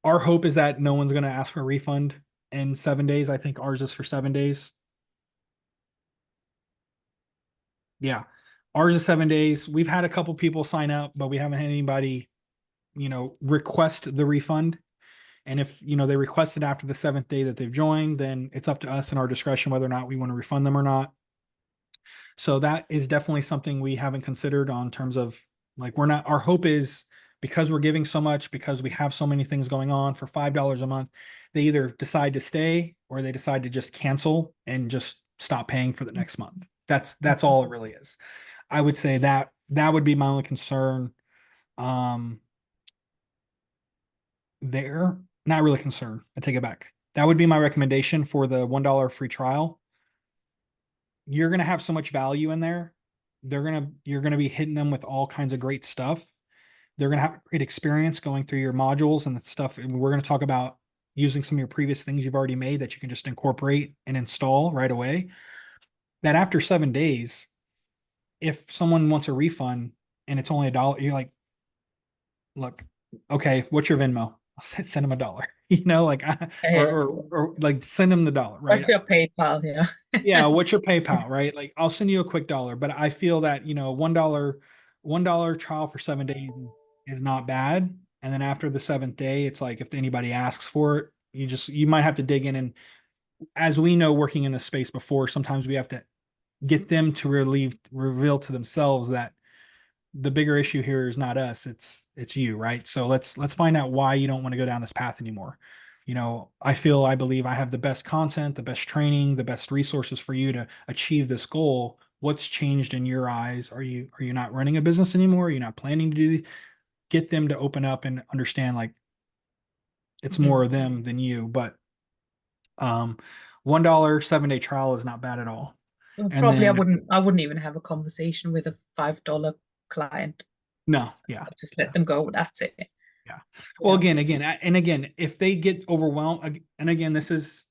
our hope is that no one's going to ask for a refund in 7 days. I think ours is for 7 days. Yeah, ours is 7 days. We've had a couple people sign up, but we haven't had anybody, request the refund. And if they request it after the seventh day that they've joined, then it's up to us and our discretion whether or not we want to refund them or not. So that is definitely something we haven't considered on terms of, like, we're not, our hope is, because we're giving so much, because we have so many things going on, for $5 a month, they either decide to stay or they decide to just cancel and just stop paying for the next month. That's all it really is. I would say that would be my only concern. Um, there, not really concerned. I take it back. That would be my recommendation for the $1 free trial. You're going to have so much value in there. You're going to be hitting them with all kinds of great stuff. They're going to have a great experience going through your modules and the stuff. And we're going to talk about using some of your previous things you've already made that you can just incorporate and install right away. That after 7 days, if someone wants a refund and it's only $1, you're like, look, okay, what's your Venmo? Send them $1, like, Yeah. or like send them the dollar, right? What's your PayPal? Yeah. Yeah, what's your PayPal, right? Like, I'll send you a quick dollar, but I feel that, $1 trial for 7 days is not bad. And then after the seventh day, it's like, if anybody asks for it, you might have to dig in. And as we know, working in this space before, sometimes we have to get them to reveal to themselves that the bigger issue here is not us, it's you, right? So let's find out why you don't want to go down this path anymore. I believe I have the best content, the best training, the best resources for you to achieve this goal. What's changed in your eyes? Are you not running a business anymore? Are you not planning to get them to open up and understand, like, it's Mhm. more of them than you. But um $1 7 day trial is not bad at all. Well, And probably then, I wouldn't even have a conversation with a $5 client. no, yeah. I'd just let them go. That's it. Yeah. Well, Yeah. again, if they get overwhelmed, and again, this is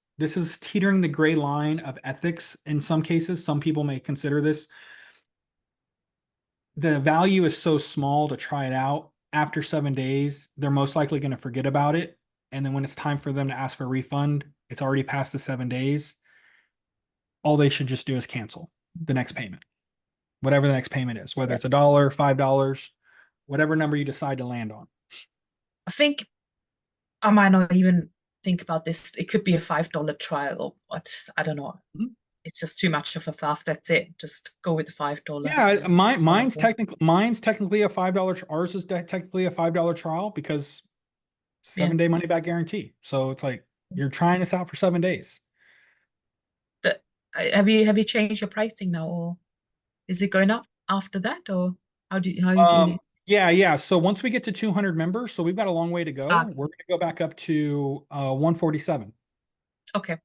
teetering the gray line of ethics in some cases. Some people may consider this. The value is so small to try it out. After 7 days, they're most likely going to forget about it. And then when it's time for them to ask for a refund, it's already past the 7 days. All they should just do is cancel the next payment, whatever the next payment is, whether Yeah. it's $1, $5, whatever number you decide to land on. I think I might not even think about this. It could be a $5 trial or what. I don't know. Mhm. It's just too much of a faff. That's it. Just go with the $5. Yeah, Whatever. mine's technically a $5. Ours is technically a $5 trial because Yeah. 7 day money back guarantee. So it's like, you're trying this out for 7 days. But have you changed your pricing now, or is it going up after that, or how do you do Um, it? Yeah, yeah. So once we get to 200 members, so we've got a long way to go. Ah, We're going to go back up to 147. okay,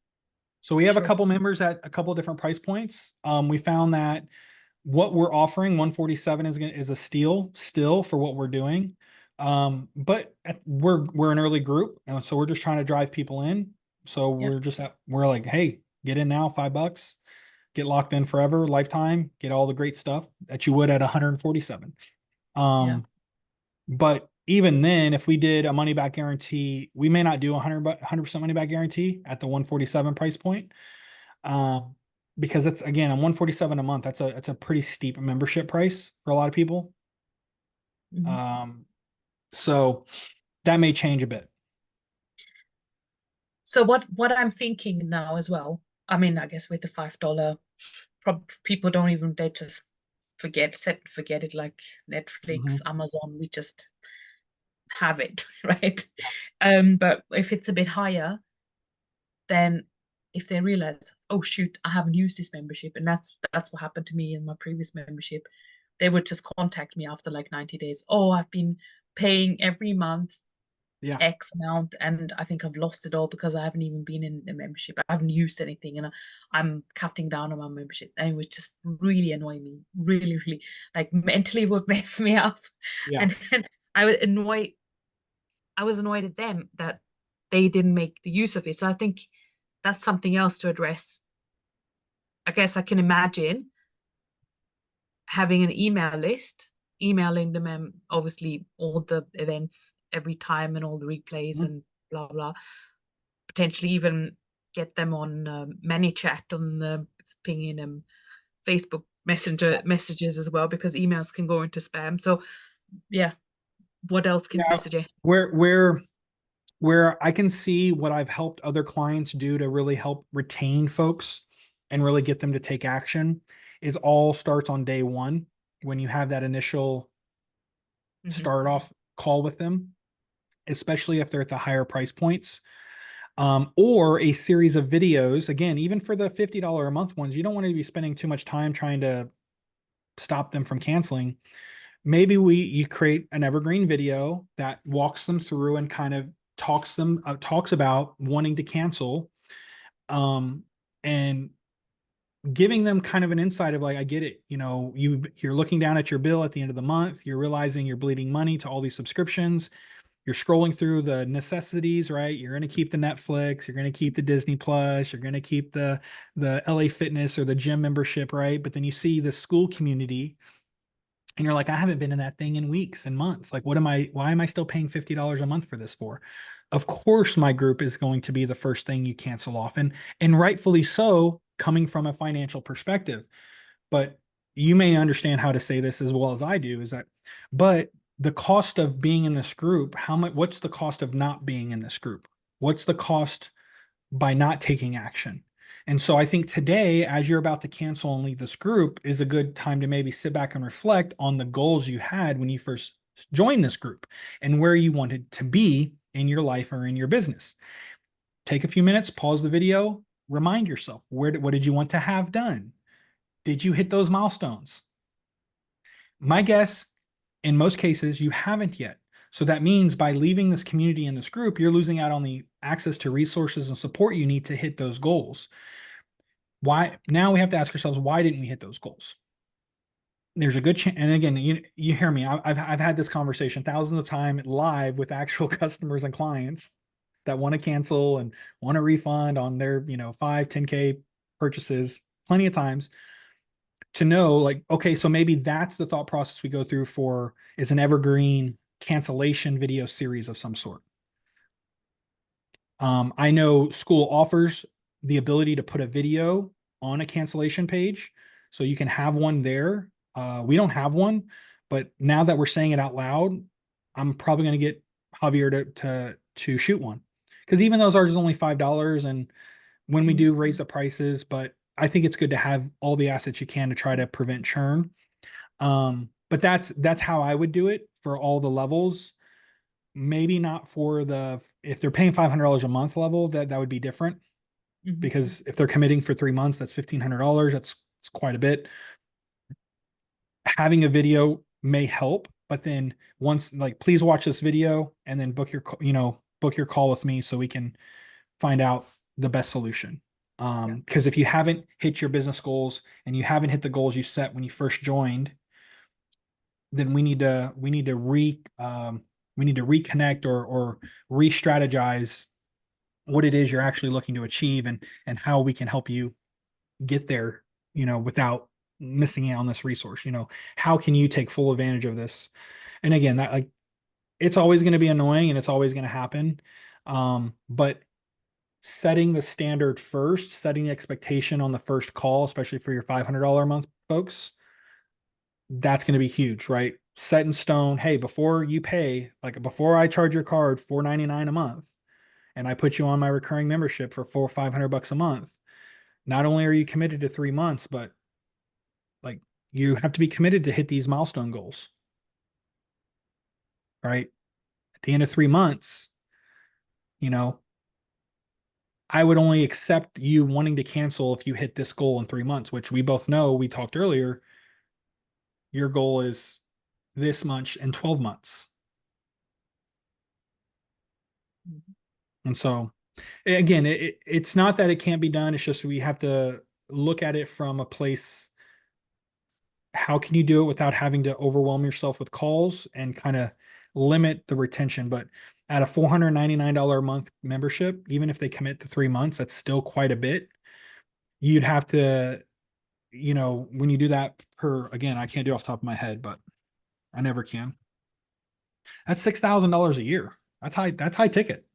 So we have a sure. couple members at a couple different price points. We found that what we're offering 147 is a steal still for what we're doing. But we're an early group, and so we're just trying to drive people in. So Yeah, we're like, hey, get in now, $5, get locked in forever, lifetime, get all the great stuff that you would at 147. yeah. Um, but even then, if we did a money back guarantee, we may not do 100% money back guarantee at the 147 price point. Um, because it's again, a 147 a month, that's a pretty steep membership price for a lot of people. Mhm. Um, so that may change a bit. So what I'm thinking now as well, I mean, I guess with the $5, people don't even, they just forget it, like Netflix, Mhm. Amazon, we just have it, right? But if it's a bit higher, then if they realize, oh shoot, I haven't used this membership, and that's what happened to me in my previous membership, they would just contact me after like 90 days. Oh, I've been paying every month Yeah. X amount, and I think I've lost it all because I haven't even been in the membership. I haven't used anything, and I'm cutting down on my membership. And it would just really annoy me, really, really, like mentally would mess me up. Yeah. And then I was annoyed at them that they didn't make the use of it. So I think that's something else to address. I guess I can imagine having an email list, emailing them obviously all the events every time and all the replays Mhm. and blah blah. Potentially even get them on ManyChat on the pinging Facebook Messenger messages as well, because emails can go into spam. So yeah, what else can you Yeah. suggest? Where I can see what I've helped other clients do to really help retain folks and really get them to take action is all starts on day one when you have that initial Hmm. start off call with them, especially if they're at the higher price points. Or a series of videos. Again, even for the $50 a month ones, you don't want to be spending too much time trying to stop them from canceling. Maybe you create an evergreen video that walks them through and kind of talks about wanting to cancel, and giving them kind of an insight of like, I get it, you're looking down at your bill at the end of the month, you're realizing you're bleeding money to all these subscriptions, you're scrolling through the necessities, right? You're going to keep the Netflix, you're going to keep the Disney Plus, you're going to keep the LA Fitness or the gym membership, right? But then you see the Skool community and you're like, I haven't been in that thing in weeks and months. Like, why am I still paying $50 a month for this for? Of course, my group is going to be the first thing you cancel off. And rightfully so, coming from a financial perspective. But you may understand how to say this as well as I do, is that, but the cost of being in this group, what's the cost of not being in this group? What's the cost by not taking action? And so I think today, as you're about to cancel and leave this group, is a good time to maybe sit back and reflect on the goals you had when you first joined this group and where you wanted to be in your life or in your business. Take a few minutes, pause the video, remind yourself, what did you want to have done? Did you hit those milestones? My guess, in most cases, you haven't yet. So that means by leaving this community and this group, you're losing out on the access to resources and support you need to hit those goals. Why? Now we have to ask ourselves, why didn't we hit those goals? There's a good chance. And again, you hear me. I've had this conversation thousands of times live with actual customers and clients that want to cancel and want a refund on their 5 10K purchases plenty of times, to know like, okay, so maybe that's the thought process we go through for is an evergreen cancellation video series of some sort. I know Skool offers the ability to put a video on a cancellation page, so you can have one there. We don't have one, but now that we're saying it out loud, I'm probably going to get Javier to shoot one, because even those are only $5, and when we Mhm. do raise the prices, but I think it's good to have all the assets you can to try to prevent churn. But that's how I would do it for all the levels. Maybe not for the if they're paying $500 a month level, that would be different, Mhm. because if they're committing for 3 months, that's $1,500. That's quite a bit. Having a video may help, but then once, like, please watch this video and then book your, book your call with me so we can find out the best solution. Yeah. Because if you haven't hit your business goals and you haven't hit the goals you set when you first joined, then we need to reconnect or re-strategize what it is you're actually looking to achieve, and how we can help you get there, without missing out on this resource. How can you take full advantage of this? And again, that, like, it's always going to be annoying and it's always going to happen. But setting the standard first, setting the expectation on the first call, especially for your $500 a month folks, that's going to be huge, right? Set in stone. Hey, before you pay, like, before I charge your card $4.99 a month and I put you on my recurring membership for $500 a month, not only are you committed to 3 months, but, like, you have to be committed to hit these milestone goals, right? At the end of 3 months, you know, I would only accept you wanting to cancel if you hit this goal in 3 months, which we both know, we talked earlier, your goal is this much in 12 months. Mhm. And so, again, it's not that it can't be done. It's just we have to look at it from a place. How can you do it without having to overwhelm yourself with calls and kind of limit the retention? But at a $499 a month membership, even if they commit to 3 months, that's still quite a bit. You'd have to, when you do that per, again, I can't do it off the top of my head, but I never can. That's $6,000 a year. That's high ticket,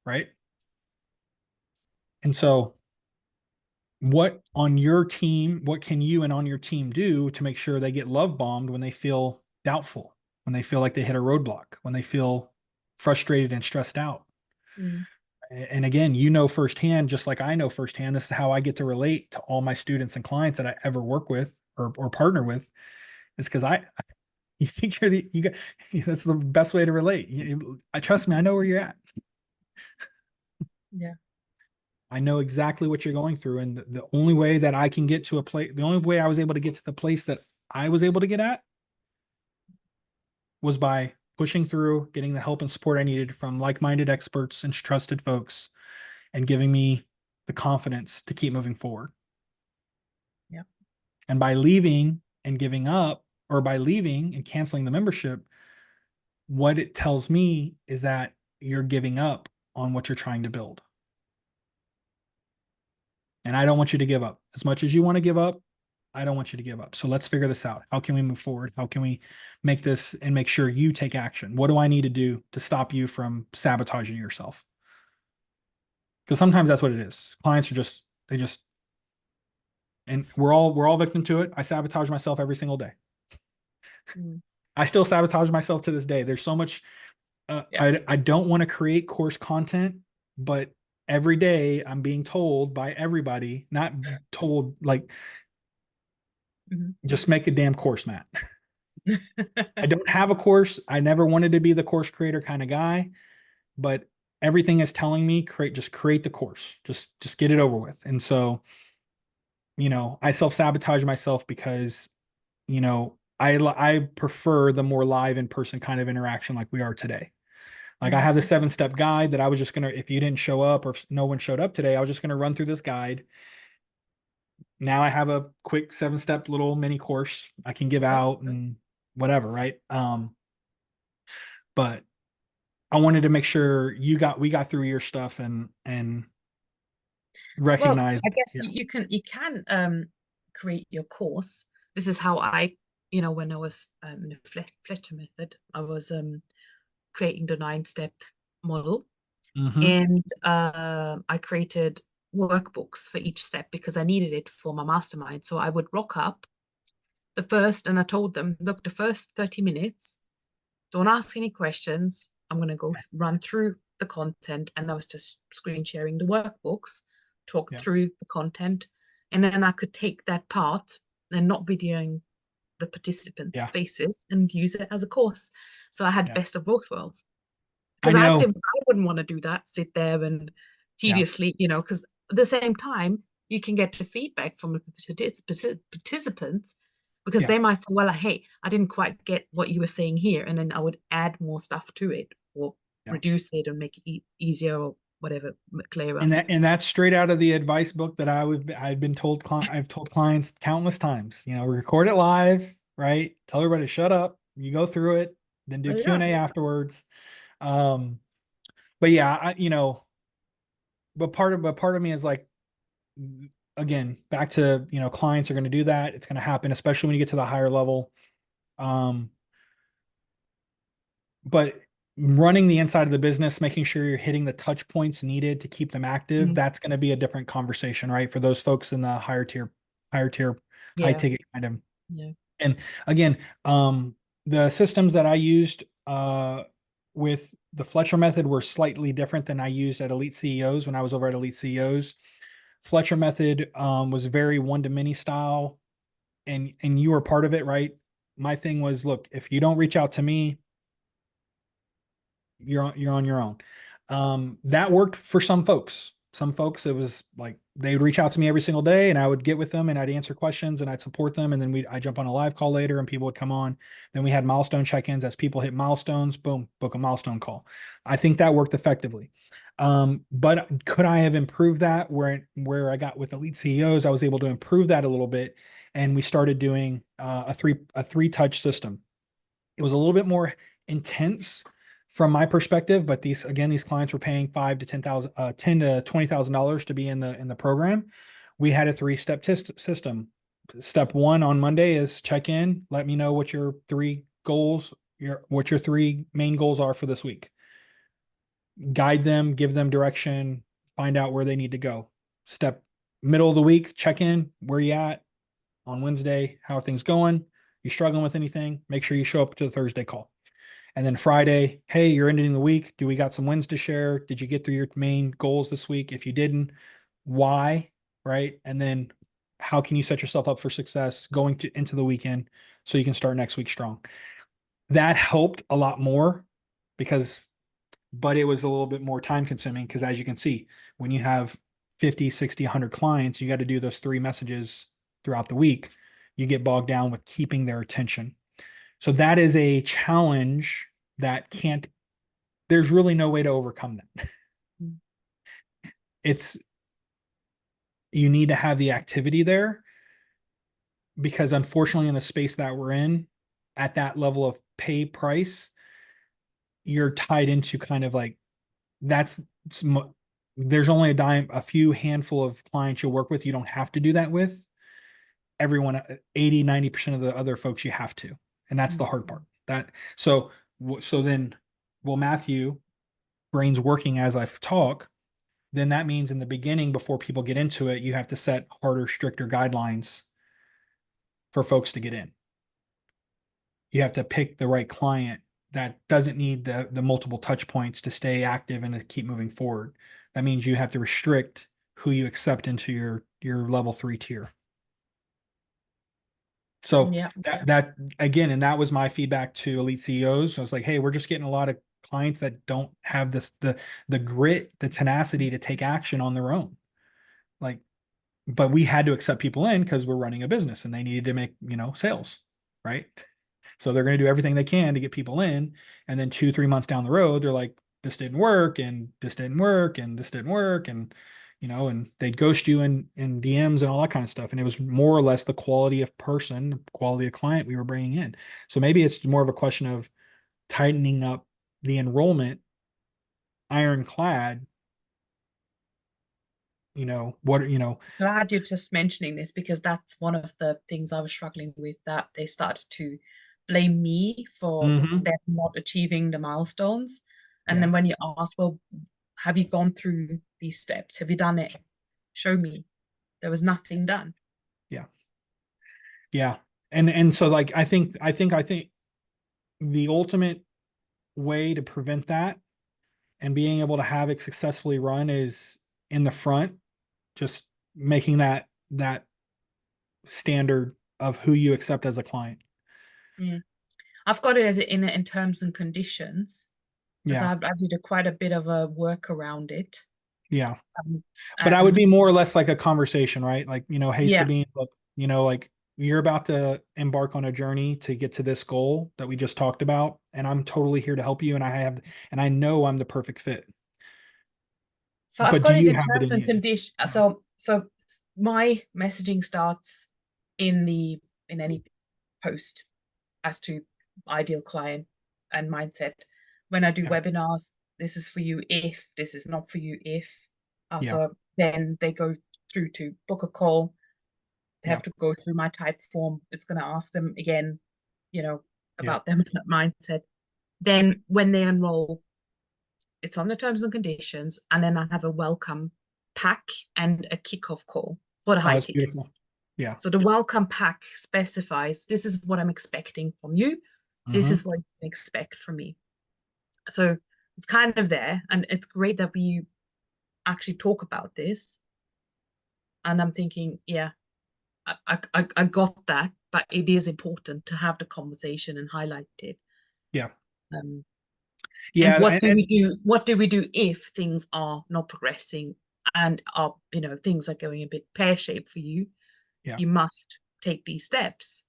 right? And so what can you and on your team do to make sure they get love bombed when they feel doubtful, when they feel like they hit a roadblock, when they feel frustrated and stressed out? Mm. And again, firsthand, just like I know firsthand, this is how I get to relate to all my students and clients that I ever work with or partner with, is because you think you got, that's the best way to relate. I trust me, I know where you're at. Yeah. I know exactly what you're going through. And the only way that I can get to a place, the only way I was able to get to the place that I was able to get at was by pushing through, getting the help and support I needed from like-minded experts and trusted folks, and giving me the confidence to keep moving forward. Yeah. And by leaving and giving up, or by leaving and canceling the membership, what it tells me is that you're giving up on what you're trying to build. And I don't want you to give up. As much as you want to give up, I don't want you to give up. So let's figure this out. How can we move forward? How can we make this and make sure you take action? What do I need to do to stop you from sabotaging yourself? Because sometimes that's what it is. Clients are just, and we're all victim to it. I sabotage myself every single day. Mm. I still sabotage myself to this day. There's so much. Yeah. I don't want to create course content, but every day I'm being told by everybody, not told, like, Mhm. just make a damn course, Matt. I don't have a course. I never wanted to be the course creator kind of guy, but everything is telling me just create the course. Just get it over with. And so, I self-sabotage myself because, I prefer the more live in-person kind of interaction like we are today. Like, I Mm. have the 7-step guide that I was just going to, if you didn't show up or if no one showed up today, I was just going to run through this guide. Now I have a quick 7-step little mini course I can give Yeah. out and whatever, right? But I wanted to make sure we got through your stuff and Well, recognize. I guess Yeah. you can create your course. This is how when I was in the Fletcher method, I was creating the 9-step model, Mm-hmm. and I created workbooks for each step because I needed it for my mastermind. So I would rock up and I told them, look, the first 30 minutes, don't ask any questions. I'm going to go run through the content. And I was just screen sharing the workbooks, talk Yeah. through the content. And then I could take that part and not videoing the participants' Yeah. faces and use it as a course. So I had Yeah. best of both worlds. I Because know. I wouldn't want to do that, sit there and Yeah. tediously, because at the same time, you can get the feedback from the participants because Yeah. they might say, well, hey, I didn't quite get what you were saying here. And then I would add more stuff to it or Yeah. reduce it and make it easier or whatever, clearer. And that's straight out of the advice book that I've been told I've told clients countless times. Record it live, right? Tell everybody to shut up. You go through it, then do But yeah, Q&A afterwards. Um, but yeah, but part of me is like, again, back to, clients are going to do that. It's going to happen, especially when you get to the higher level. Um, but running the inside of the business, making sure you're hitting the touch points needed to keep them active, mm, that's going to be a different conversation, right? For those folks in the higher tier, high yeah, ticket kind of. yeah. And again, the systems that I used with the Fletcher method were slightly different than I used at Elite CEOs when I was over at Elite CEOs. Fletcher method was very one to many style, and you were part of it, right? My thing was, look, if you don't reach out to me, you're on your own. That worked for some folks. Some folks, it was like they would reach out to me every single day, and I would get with them, and I'd answer questions, and I'd support them, and then I jump on a live call later, and people would come on. Then we had milestone check-ins as people hit milestones. Boom, book a milestone call. I think that worked effectively. But could I have improved that where I got with Elite CEOs? I was able to improve that a little bit, and we started doing a three touch system. It was a little bit more intense from my perspective, but these clients were paying 5 to 10,000, $10 to $20,000 to be in the program. We had a three-step system. Step one on Monday is check in, let me know what your three goals, what your three main goals are for this week. Guide them, give them direction, find out where they need to go. Step middle of the week, check in, where you at on Wednesday, how are things going? You struggling with anything? Make sure you show up to the Thursday call. And then Friday, hey, you're ending the week. Do we got some wins to share? Did you get through your main goals this week? If you didn't, why? Right. And then how can you set yourself up for success into the weekend so you can start next week strong? That helped a lot more but it was a little bit more time consuming because, as you can see, when you have 50, 60, 100 clients, you got to do those three messages throughout the week. You get bogged down with keeping their attention. So that is a challenge that there's really no way to overcome that. Mm. It's, you need to have the activity there because, unfortunately, in the space that we're in, at that level of pay price, you're tied into kind of like that's there's only a few handful of clients you'll work with. You don't have to do that with everyone. 80-90% of the other folks you have to, and that's the Mm. hard part. So then, well, Matthew, brain's working as I talk, then that means in the beginning, before people get into it, you have to set harder, stricter guidelines for folks to get in. You have to pick the right client that doesn't need the multiple touch points to stay active and to keep moving forward. That means you have to restrict who you accept into your level 3 tier. So Yeah, that again, and that was my feedback to Elite CEOs. I was like, hey, we're just getting a lot of clients that don't have the grit, the tenacity to take action on their own. Like, but we had to accept people in because we're running a business and they needed to make, sales, right? So they're going to do everything they can to get people in. And then 2, 3 months down the road, they're like, this didn't work, and this didn't work, and this didn't work. And they'd ghost you in DMs and all that kind of stuff. And it was more or less the quality of person, quality of client we were bringing in. So maybe it's more of a question of tightening up the enrollment ironclad, glad you're just mentioning this because that's one of the things I was struggling with, that they started to blame me for mhm, them not achieving the milestones. And yeah, then when you ask, well, have you gone through these steps? Have you done it? Show me. There was nothing done. yeah, yeah. And so like I think the ultimate way to prevent that and being able to have it successfully run is in the front, just making that standard of who you accept as a client. Mm. I've got it as in terms and conditions because Yeah, I did quite a bit of a work around it. yeah. Um, But I would and be more or less like a conversation, right? Like, hey yeah, Sabine, look, like you're about to embark on a journey to get to this goal that we just talked about, and I'm totally here to help you. And I know I'm the perfect fit. So I've But do got it you in have it terms in and you? conditions. Yeah. So my messaging starts in the in any post as to ideal client and mindset. When I do Yeah. webinars, this is for you if, this is not for you if. Yeah. So then they go through to book a call. They Yeah. have to go through my type form. It's going to ask them again, you know, Yeah. about their mindset. Then when they enroll, it's on the terms and conditions, and then I have a welcome pack and a kickoff call for the Oh, high that's ticket. beautiful. Yeah. So the welcome pack specifies this is what I'm expecting from you. This Hmm. is what you can expect from me. So it's kind of there, and it's great that we actually talk about this. And I'm thinking, yeah, I got that, but it is important to have the conversation and highlight it. Yeah. Um, and Yeah. what do we do if things are not progressing and are, things are going a bit pear-shaped for you? Yeah. You must take these steps.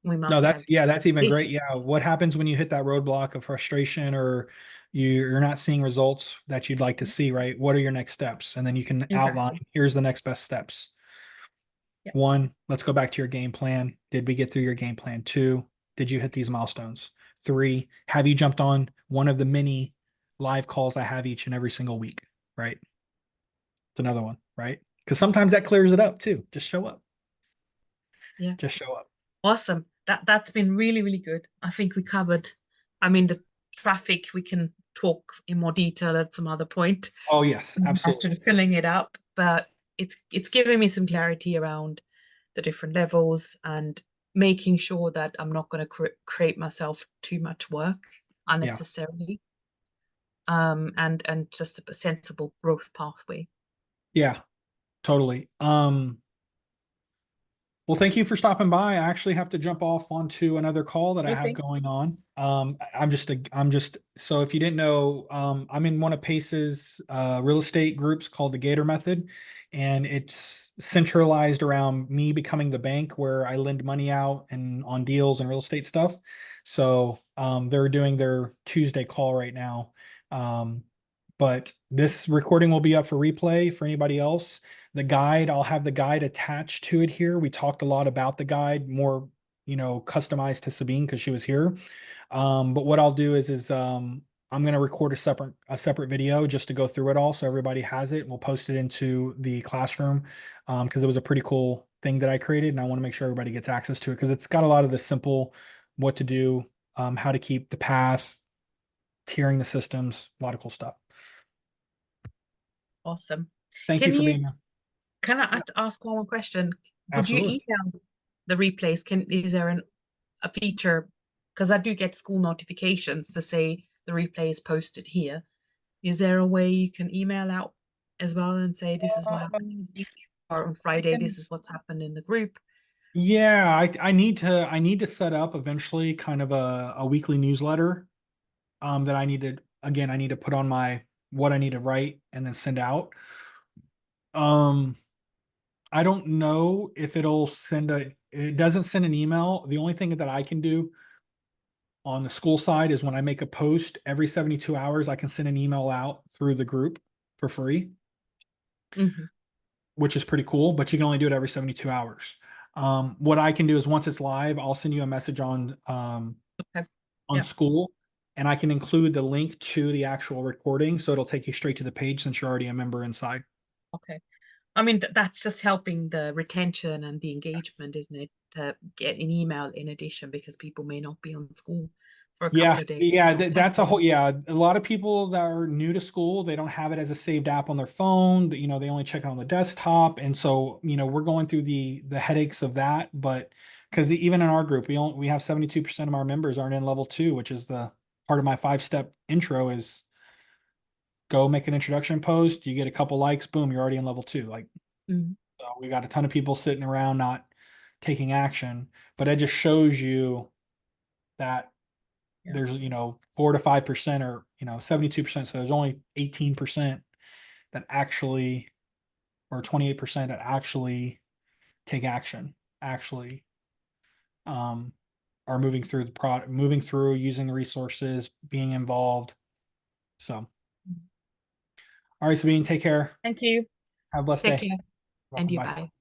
We No, must have that's even this. great. Yeah. What happens when you hit that roadblock of frustration or you're not seeing results that you'd like to see, right? What are your next steps? And then you can outline, Exactly. here's the next best steps. Yeah. One, let's go back to your game plan. Did we get through your game plan? Two, did you hit these milestones? Three, have you jumped on one of the many live calls I have each and every single week? Right. It's another one, right? Because sometimes that clears it up too. Just show up. Yeah. Just show up. Awesome. That's been really, really good. I think we covered, I mean, the traffic, we can talk in more detail at some other point Oh, yes, after absolutely. filling it up, but it's giving me some clarity around the different levels and making sure that I'm not going to create myself too much work Yeah. unnecessarily, and just a sensible growth pathway. Yeah, totally. Well, thank you for stopping by. I actually have to jump off onto another call that I have Okay. going on. I'm just so if you didn't know, I'm in one of Pace's real estate groups called the Gator Method, and it's centralized around me becoming the bank where I lend money out and on deals and real estate stuff. So they're doing their Tuesday call right now. Um, but this recording will be up for replay for anybody else. The guide, I'll have the guide attached to it here. We talked a lot about the guide, more, customized to Sabine because she was here. But what I'll do is I'm going to record a separate video just to go through it all so everybody has it. We'll post it into the classroom because it was a pretty cool thing that I created, and I want to make sure everybody gets access to it because it's got a lot of the simple what to do, how to keep the path, tiering the systems, a lot of cool stuff. Awesome. Thank you Can for you being here. can I Yeah, ask one more question? Would you absolutely. email the replays? Is there a feature? Because I do get school notifications to say the replay is posted here. Is there a way you can email out as well and say this is what happened this week, or on Friday this is what's happened in the group? Yeah, I need to set up eventually kind of a weekly newsletter that I need to put on my what I need to write and then send out. Um I don't know if it doesn't send an email. The only thing that I can do on the school side is when I make a post every 72 hours, I can send an email out through the group for free, Hmm. which is pretty cool, but you can only do it every 72 hours. What I can do is once it's live, I'll send you a message Okay. on Yeah. Skool, and I can include the link to the actual recording, so it'll take you straight to the page since you're already a member inside. Okay. I mean, that's just helping the retention and the engagement, isn't it? To get an email in addition because people may not be on school for a couple Yeah, of days. yeah, Not that's a having whole, yeah. A lot of people that are new to Skool, they don't have it as a saved app on their phone. They only check it on the desktop, and so we're going through the headaches of that. But because even in our group, we have 72% of our members aren't in level two, which is the part of my 5-step intro is go make an introduction post. You get a couple likes, boom, you're already in level two. Like, Mhm. so we got a ton of people sitting around not taking action, but it just shows you that Yeah. there's 4 to 5% or 72%. So there's only 18% that actually, or 28% that actually take action, actually. are moving through the product, moving through, using the resources, being involved. So, all right, Sabine, take care. Thank you. Have a blessed Take day. care. And Welcome. you Bye. bye.